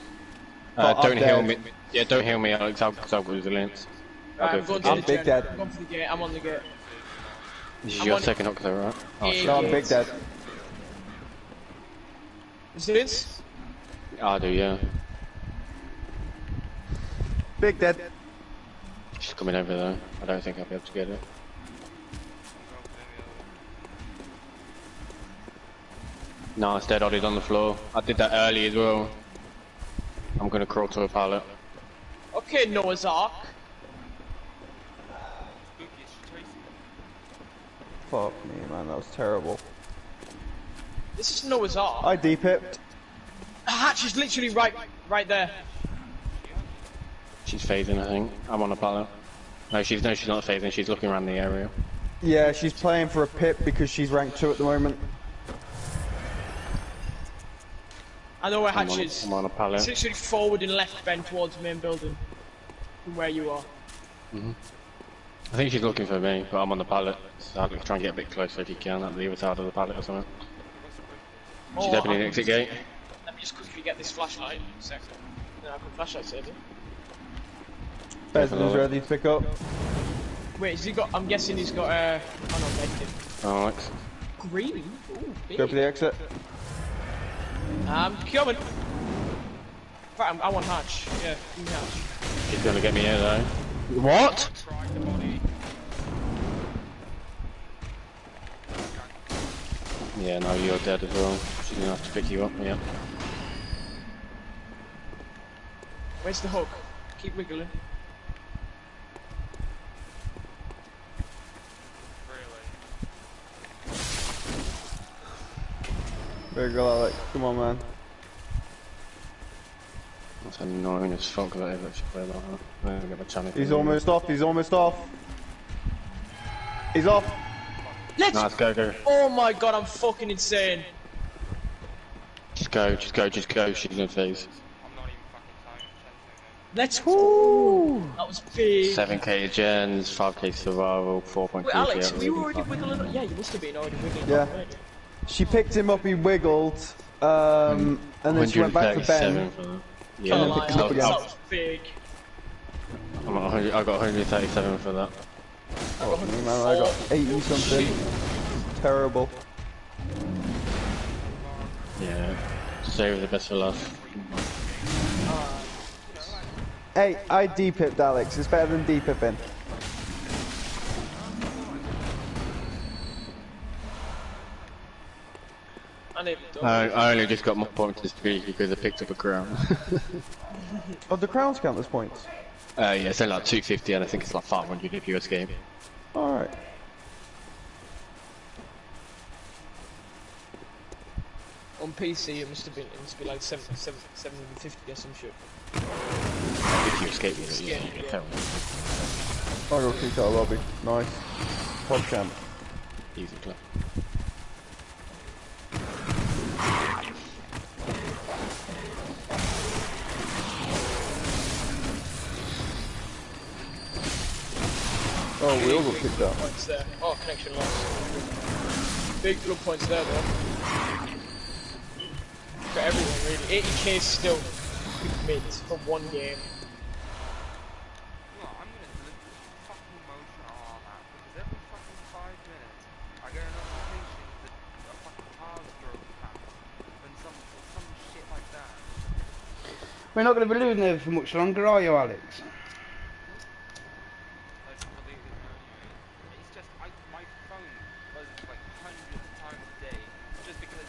Oh, don't I'm heal dead. me. Yeah, don't heal me, Alex, because I've got resilience. Right, I'm going to I'm the big gen. dead. I'm going for the gate, I'm on the gate. This is I'm your on- second hook though, right? Oh, Yeah. shit. No, I'm big dead. Resilience? I do, yeah. Big dead. She's coming over though. I don't think I'll be able to get it. No, it's dead odded on the floor. I did that early as well. I'm gonna crawl to a pallet. Okay, Noah's Ark. Fuck me, man, that was terrible. This is Noah's Ark. I depipped. The hatch is literally right there. She's phasing, I think. I'm on a pallet. No, she's not phasing. She's looking around the area. Yeah, she's playing for a pip because she's ranked 2 at the moment. I know where I'm hatch on, is. I'm on a pallet. It's literally forward and left bend towards the main building. From where you are. I think she's looking for me, but I'm on the pallet. So I'll try and get a bit closer if you can, at the other side of the pallet or something. She's Oh, opening the exit gate. Let me just quickly get this flashlight. A second. No, I can flashlight save it. Bezin is ready to pick up. Wait, has he got? I'm guessing he's got oh no, negative. Oh, Alex. Green? Ooh, big. Go for the exit. I'm coming. Right, I want hatch. Yeah, give me hatch. She's gonna get me here though. What? Yeah, no, you're dead as well. She's gonna have to pick you up, yeah. Where's the hook? Keep wiggling. There you go, Alex. Come on, man. That's annoying as fuck that is actually play like that. I don't get a chance. He's almost off, he's almost off. He's off. Let's Nice, go. Oh my god, I'm fucking insane. Just go. She's gonna phase. Let's go. That was big. 7k gens, 5k survival, 4.3k. Wait, Alex, were you already wiggling? Yeah, you must have been already wiggling. Yeah. She picked him up, he wiggled, and then she went back to Ben. 137 for that. Yeah, Oh, picked him up again. that was big. I got 137 for that. Oh, man, I got 80 something. Terrible. Yeah. Save the best for last. Hey, I depipped Alex. It's better than depipping. I only just got more points this week because I picked up a crown. Oh, the crowns count as points. Yeah, it's only like 250 and I think it's like 500 if you escape. Alright. On PC, it must be like 750 or some shit. If you escape with it, yeah. Yeah. I got kicked out of lobby. Nice. Pod camp. Easy club. Oh, we all got kicked out. Points there. Oh, connection lost. Big blood points there, though. For everyone, really. 80k still mid from one game. No, I'm gonna delete this fucking motion all that because every fucking 5 minutes I get a notification that a fucking car's drove past and some shit like that. We're not going to be living there for much longer, are you, Alex? Like deleted it's just my phone buzzes like hundreds of times a day just because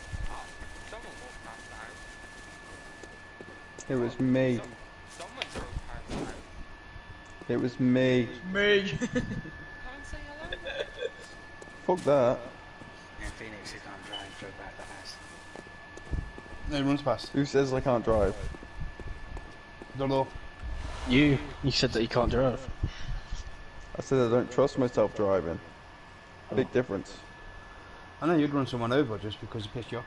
someone walked past the house. It was me. Someone drove past the house. It was me. Me! Come and say hello. Fuck that. In Phoenix, you can't drive through back the house. No, he runs past. Who says I can't drive? Don't know. You said that you can't drive. I said I don't trust myself driving. Big difference. I know you'd run someone over just because he pissed you off.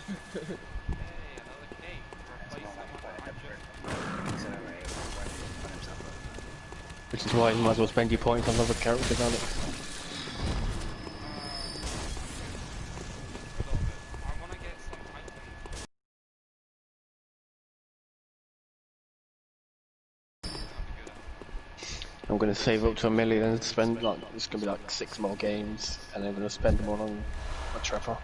Hey, another cake. Replace that. Accelerate, find himself up. Which is why you might as well spend your points on other characters, Alex. I wanna get some items. I'm gonna save up to 1 million and spend like it's gonna be like 6 more games, and I'm gonna spend them all on a Trevor.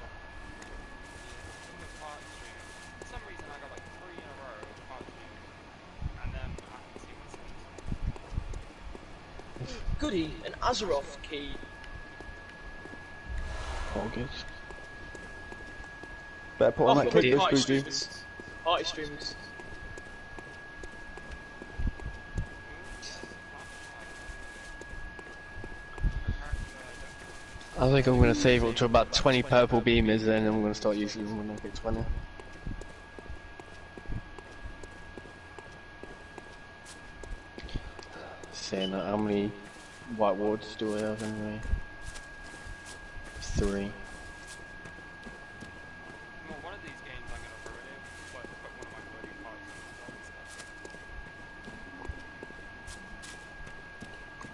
For some reason I got like 3 in a row of party streams, and then I can see what's Goody, an Azeroth key. All good. Better put on that kick this party Spooky. streamers. Party streamers. I think I'm gonna save up to about 20 purple beamers, then I'm gonna start using them when I get 20. Saying that, how many white wards do I have anyway? 3. Well, one of these games I'm gonna ruin it, but put one of my bloody parts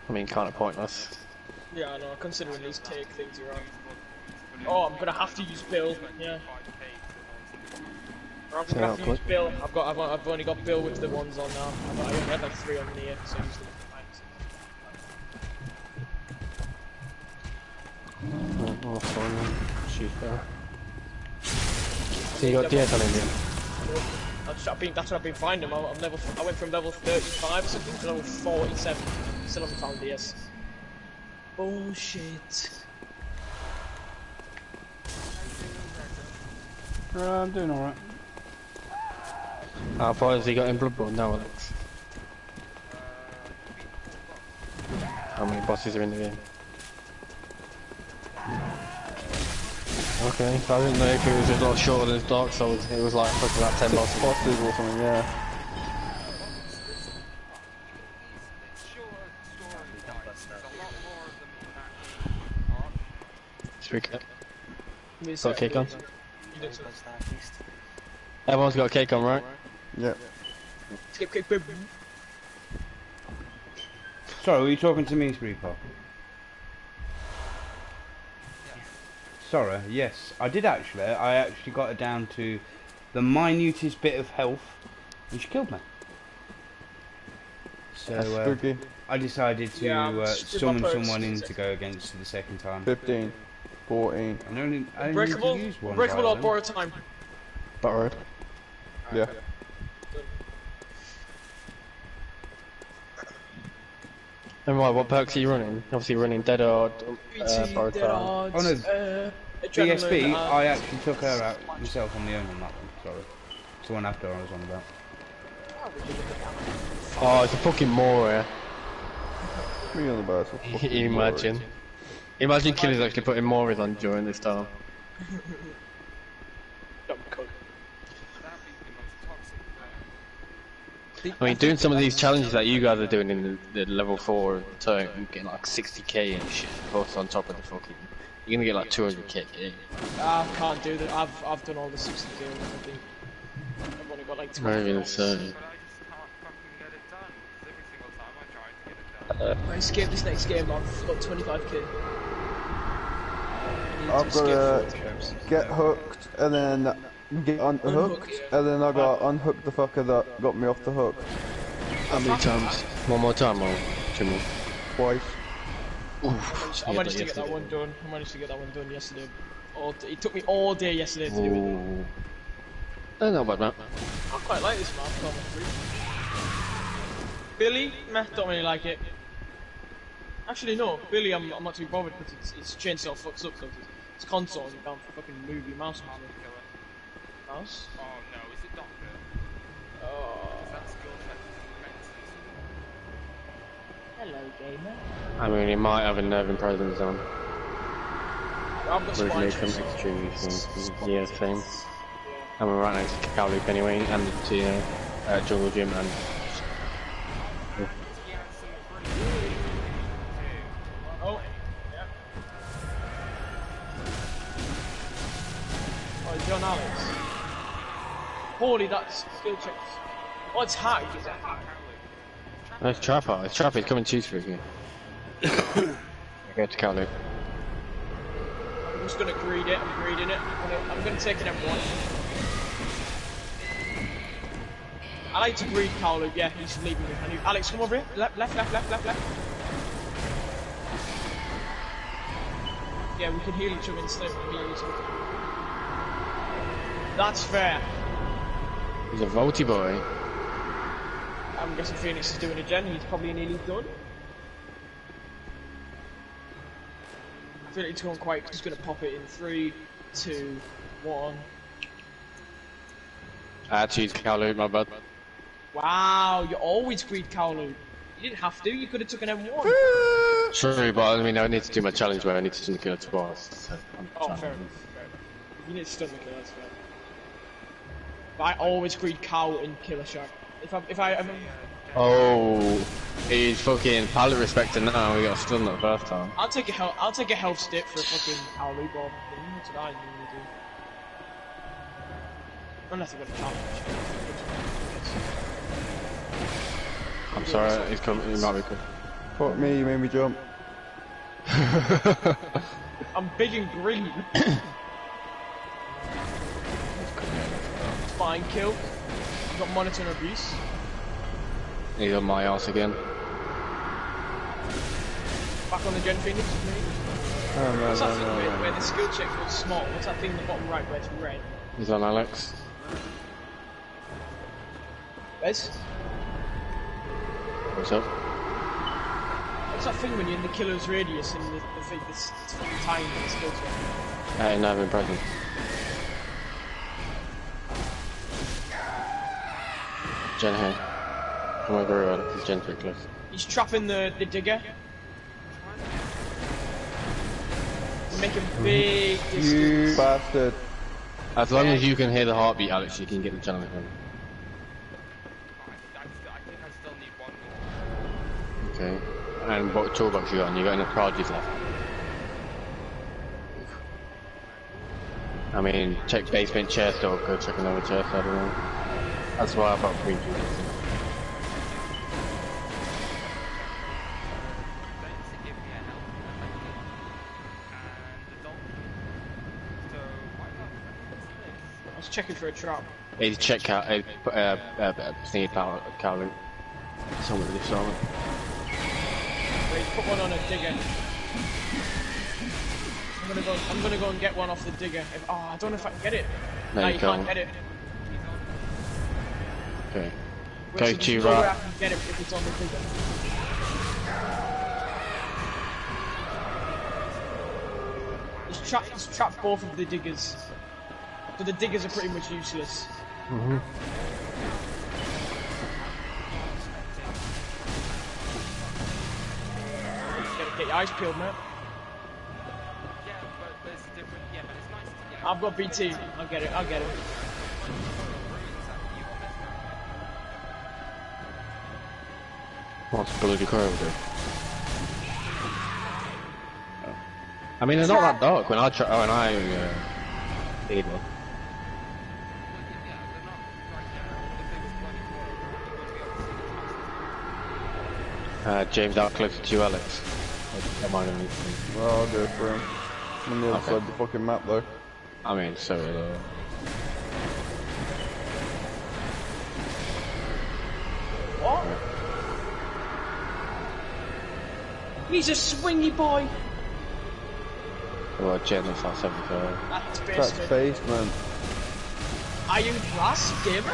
I mean, kind of pointless. Yeah, I know, considering these take things you're on. Oh, I'm gonna have to use Bill, yeah. I'm gonna have to use Bill. I've only got Bill with the ones on now. I only had like 3 on the near, so I used them. Oh, fine. Shoot there. So you got DS on India? That's what I've been finding. I went from level 35 or something to level 47. Still haven't found DS. Bullshit. I'm doing alright. How far has he got in Bloodborne now, Alex? How many bosses are in the game? Okay, I didn't know if it was just a lot shorter than Dark Souls. It was like fucking like 10 bosses. Bosses or something, yeah. Speaker. Got a cake on? Everyone's got a cake on, right? Yep. Skip. Sorry, were you talking to me, Spreeper? Sorry, yes, I did actually. I actually got her down to the minutest bit of health, and she killed me. So Spooky. I decided to summon someone in to go against the second time. 15, 14. I only need Breakable? to use one. Breakable or violin. borrow time? Borrowed. Yeah. And right, what perks are you running? Obviously you're running Dead Hard, Borrowed Dead Time. Odds, Oh no, Adrenaline, BSB, I actually took her out myself on my own on that one, sorry. It's the one after I was on about. Oh, it's a fucking Moria. Me on the bus. Imagine. Imagine killers actually putting more on during this time. Dumb cunt. That'd be the most toxic. I mean, doing some of these challenges that you guys are doing in the level 4 turn, getting like 60k and shit, plus on top of the fucking, you're gonna get like 200k. I can't do that. I've done all the 60 kills. I think I've only got like 20. Very insane. But I just can't fucking get it done. 'Cause every single time I try to get it done. I escaped this next game. I've got 25k. I've got to get hooked and then get unhooked, and then I got unhooked the fucker that got me off the hook. How many times? One more time or two more? Twice. Oof, I managed to get that one done. Yesterday. It took me all day yesterday to do it. Not bad, man. I quite like this map. Billy, meh, don't really like it. Actually, no, Billy, I'm not too bothered because it's chainsaw fucks up, so it's console and you can't fucking move your mouse. Mouse? Oh no, is it Doctor? Oh. That skill check is Hello, gamer. I mean, he might have a nerve presence on. I've got Would spine make him checks. extremely yeah, same. And we're right next to Cow Loop anyway, and to Jungle Gym and. Oh, yeah. Oh, John Alex. Holy, that's skill checks. Oh, it's hack, is it? It's Trapper. It's Trapper. He's coming to choose for you. Go to Cow Loop. I'm just gonna greed it. I'm greeding it. I'm gonna take an M1. I like to greed Carlo. Yeah, he's leaving me. Alex, come over here. Left. Yeah, we can heal each other instead. That's fair. He's a Volty boy. I'm guessing Phoenix is doing it again. He's probably nearly done. I feel like it's going quiet. He's going to pop it in 3, 2, 1. I had to use Cow Loop, my bad. Wow, you always greed Kowloon. You didn't have to. You could have took an M1. True, but I mean, I need to do my challenge where I need to stun the killer twice. So Oh, fair enough. You need to stun the killer, that's fair. But I always greed Cow and Killer Shark. If I ever... Oh, he's fucking pallet respecting now. We got stunned that first time. I'll take a health stick for a fucking Kowloon bomb. That's what I usually do. Unless I've got a challenge. I'm sorry, he's coming. He might be good. Fuck me, you made me jump. I'm big and green. Fine kill. I've got monitor and abuse. He's on my ass again. Back on the Gen Phoenix with me. What's that thing where the skill check was small? What's that thing in the bottom right where it's red? He's on Alex. Wes? What's up? What's that thing when you're in the killer's radius and the thing that's fucking tiny in the skill check? No, I'm in present. Jen here. Come over, Alex. It's Jen close. He's trapping the digger. We're making big distance. You bastard. As long as you can hear the heartbeat, Alex, you can get the challenge done. I think I still need one more. Okay. And what toolbox you got? And you got enough charges left? I mean, check basement chest or go check another chest, I don't know. That's why I thought green juice. Thanks to give me a help. And the dolphin. So, why not? I was checking for a trap. Hey, check out, sneak power, Cowling. Someone with this armor. Wait, put one on a digger. I'm gonna go and get one off the digger. I don't know if I can get it. No, you can't can't. get it. Okay. Wait, Go so to there's no way I right. can get it if it's on the digger. It's trapped both of the diggers. So the diggers are pretty much useless. Get your eyes peeled, mate. I've got BT. I'll get it. I'll get it. What's bloody crazy? I mean, they're not that dark when I need one. James, out closer to you, Alex. Am I gonna Well, I'll go for him. I'm on the other side of the fucking map though. I mean, so What? He's a swingy boy. well, Jen, that's not 75. That's That's basement. basement. Are you glass gamer?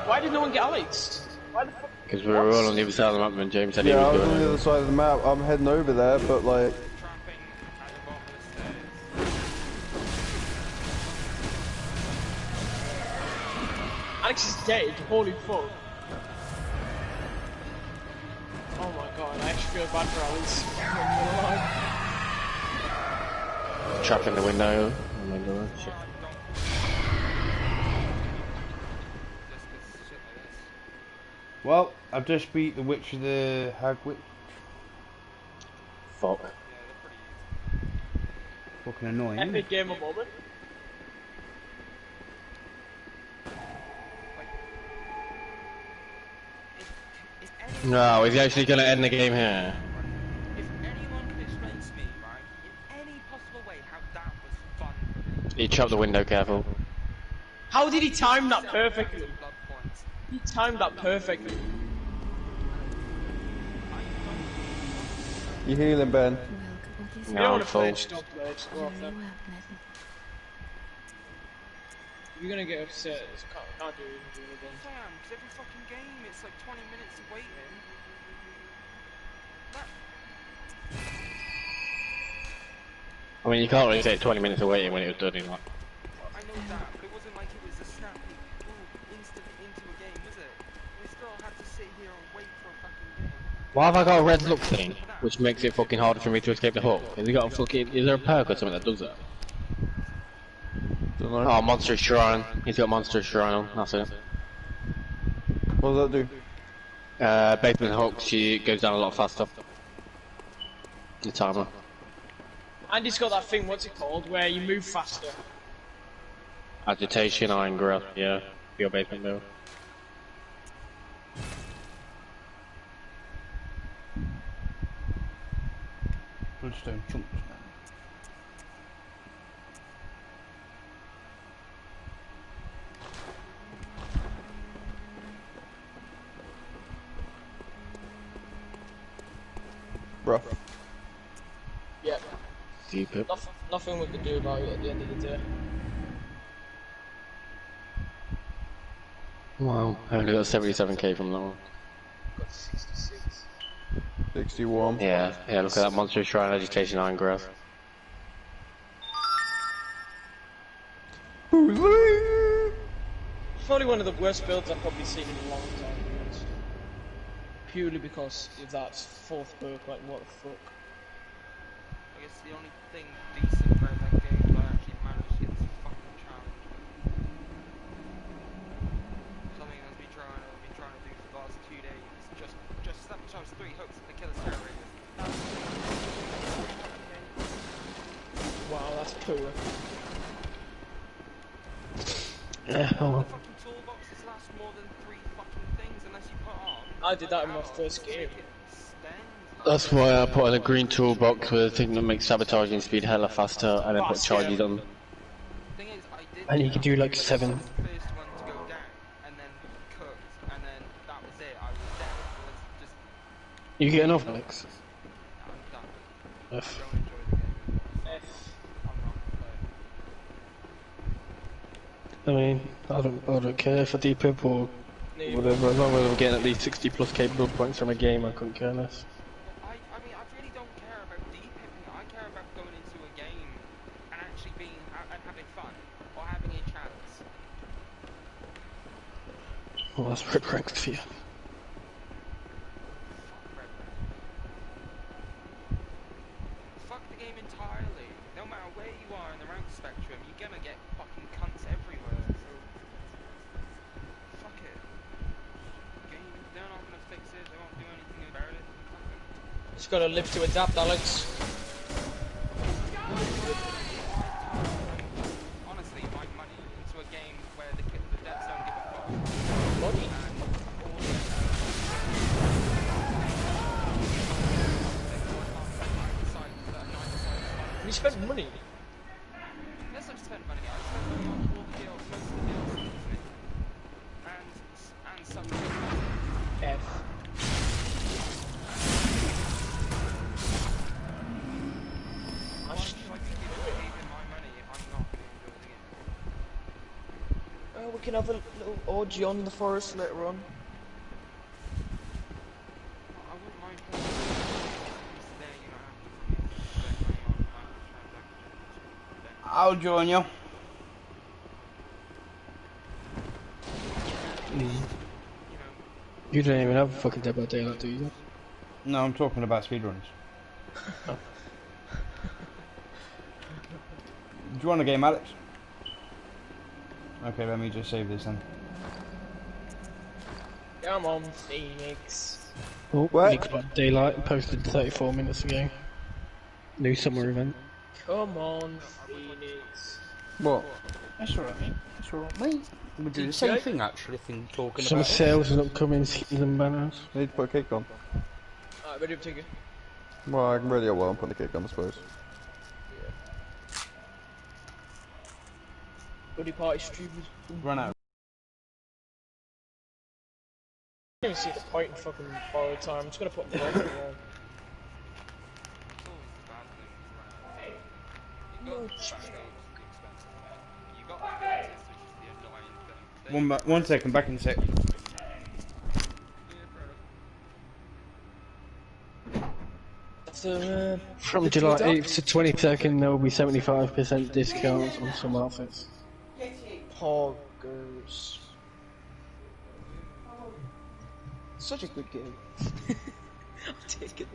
Why did no one get Alex? Why the fuck? Because we were all on the other side of the map when James said he Yeah, I was was doing on the it. other side of the map. I'm heading over there, but like, Trapping at the bottom of the stairs. Alex is dead. Holy fuck. Oh my god, I actually feel bad for Alex. I'm not gonna lie. Trap in the window. Oh my god, shit. Well, I've just beat the Witch of the Hag Witch. Fuck. Fucking annoying. Epic game of moment. No, is he actually gonna end the game here? If anyone could explain to me, right, in any possible way, how that was fun for me. He chopped the window, careful. How did he time that perfectly? He timed that perfectly. you healing, Ben? You don't No, want to play full. it, stop play, just go off then. If you're gonna get upset, just can't do it again. Sam, because every fucking game, it's like 20 minutes of waiting. I mean, you can't really say 20 minutes of waiting when it was done in like. I know that, but it wasn't like it was a snappy, instantly into a game, was it? We still had to sit here and wait for a fucking game. Why have I got a red look thing, which makes it fucking harder for me to escape the hook? Has he got a fucking? Is there a perk or something that does that? Don't know. Oh, Monster Shrine. He's got Monster Shrine on. That's it. What does that do? Basement hook. She goes down a lot faster. The timer. And he's got that thing, what's it called, where you move faster. Agitation, Iron Grasp. Yeah, for your basement build. Bloodstone chunks. Bruh. Yep. Deep it. Nothing we can do about it at the end of the day. Wow. I only got 77k from that one. Got 66. 61. Yeah, yeah, look at that Monster Shrine, Agitation, Iron Grasp. Probably one of the worst builds I've probably seen in a long time. to be honest. Purely because if that's fourth book, like what the fuck. I guess the only thing decent about that game is I actually managed to get this fucking challenge. Something I've been trying to do for the last 2 days. Just sabotage 3 hooks and the killer's terror radius. Wow, that's poor. Yeah, oh. Fucking toolboxes last more than 3 fucking things unless you put on. I did that in my first game. That's why I put in a green toolbox with a thing that makes sabotaging speed hella faster and then put charges on. Thing is, I did And you can do like 7. the first one to go down, and then cooked, and then that was it. I was dead. It was just, You get enough, Alex? I'm done. F. Don't enjoy the game. F. I'm not I playing. mean, I don't care for D-Pip or whatever, as long as I'm getting at least 60 plus K build points from a game, I couldn't care less. I mean, I really don't care about depipping. I care about going into a game and actually being and having fun or having a chance. Well, that's Red Ranks for you. Fuck Red Rank. Fuck the game entirely. No matter matter where you are in the rank spectrum, you're gonna get fucking cunts everywhere. So fuck it. They're not gonna fix it. They won't do anything about it. Just gotta live to adapt, Alex. Honestly, my money into a game where the devs don't give a fuck. Money? You spent money? Yes, I've spent money. I spent money on all the deals, most of the deals, and some. F. Why should I be giving my money if I'm not going to enjoy the game? We can have a little orgy on the forest later on. I wouldn't mind playing it's there, you know, spend money on microtransactions. I'll join you. You don't even have a fucking Dead by Daylight, do you? No, I'm talking about speedruns. Do you want a game, Alex? Okay, let me just save this then. Come on, Phoenix. Oh, What? Dead by Daylight posted 34 minutes ago. New summer event. Come on, Phoenix. What? That's alright, mate. That's alright, mate. We're doing the same thing, actually, talking Summer about sales and upcoming skins and banners. I need to put a cake on. Alright, ready to take it. Well, I can really well put a cake on, I suppose. Buddy party streamers. Run out. I don't even see the point in fucking borrowed time. I'm just gonna put the on the wall. One second, back in a sec. From July 8th to 22nd, there will be 75% discounts on some outfits. Poggers. Such a good game. I'll take it.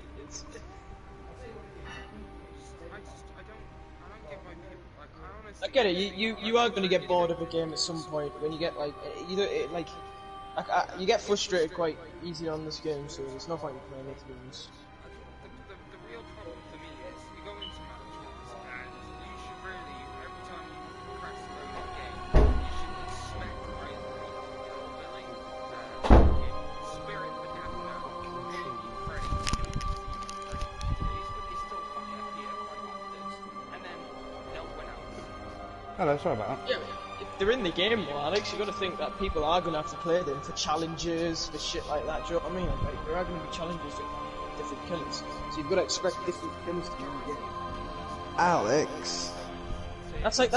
I get it. You are gonna get bored of a game at some point when you get like you get frustrated quite easy on this game, so there's no point in playing it to be honest. The real problem for me is you go into matches and you should really, every time you press load in game, you should expect either willing Spirit would have no Freddy, he's still fucking up here quite often, and then no one else. Hello, sorry about that. Yeah, if they're in the game though, Alex, you got to think that people are gonna have to play them for challenges, for shit like that. Do you know what I mean? Like there are gonna be challenges for different killers, so you've got to expect different killers to be in the game. Alex! That's like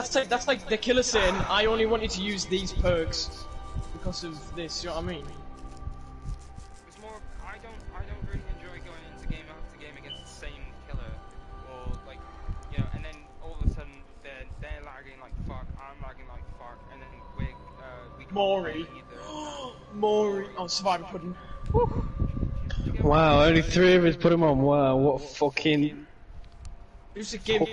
the killer saying, "I only wanted to use these perks because of this." You know what I mean? It's more, I don't really enjoy going into game after game against the same killer, or like, you know, and then all of a sudden they're lagging like fuck, I'm lagging like fuck, and then we can't Maury. play either. Maury. Oh, Survivor Pudding. Wow, only 3 of us put him on. Wow, what a fucking... Who's the game?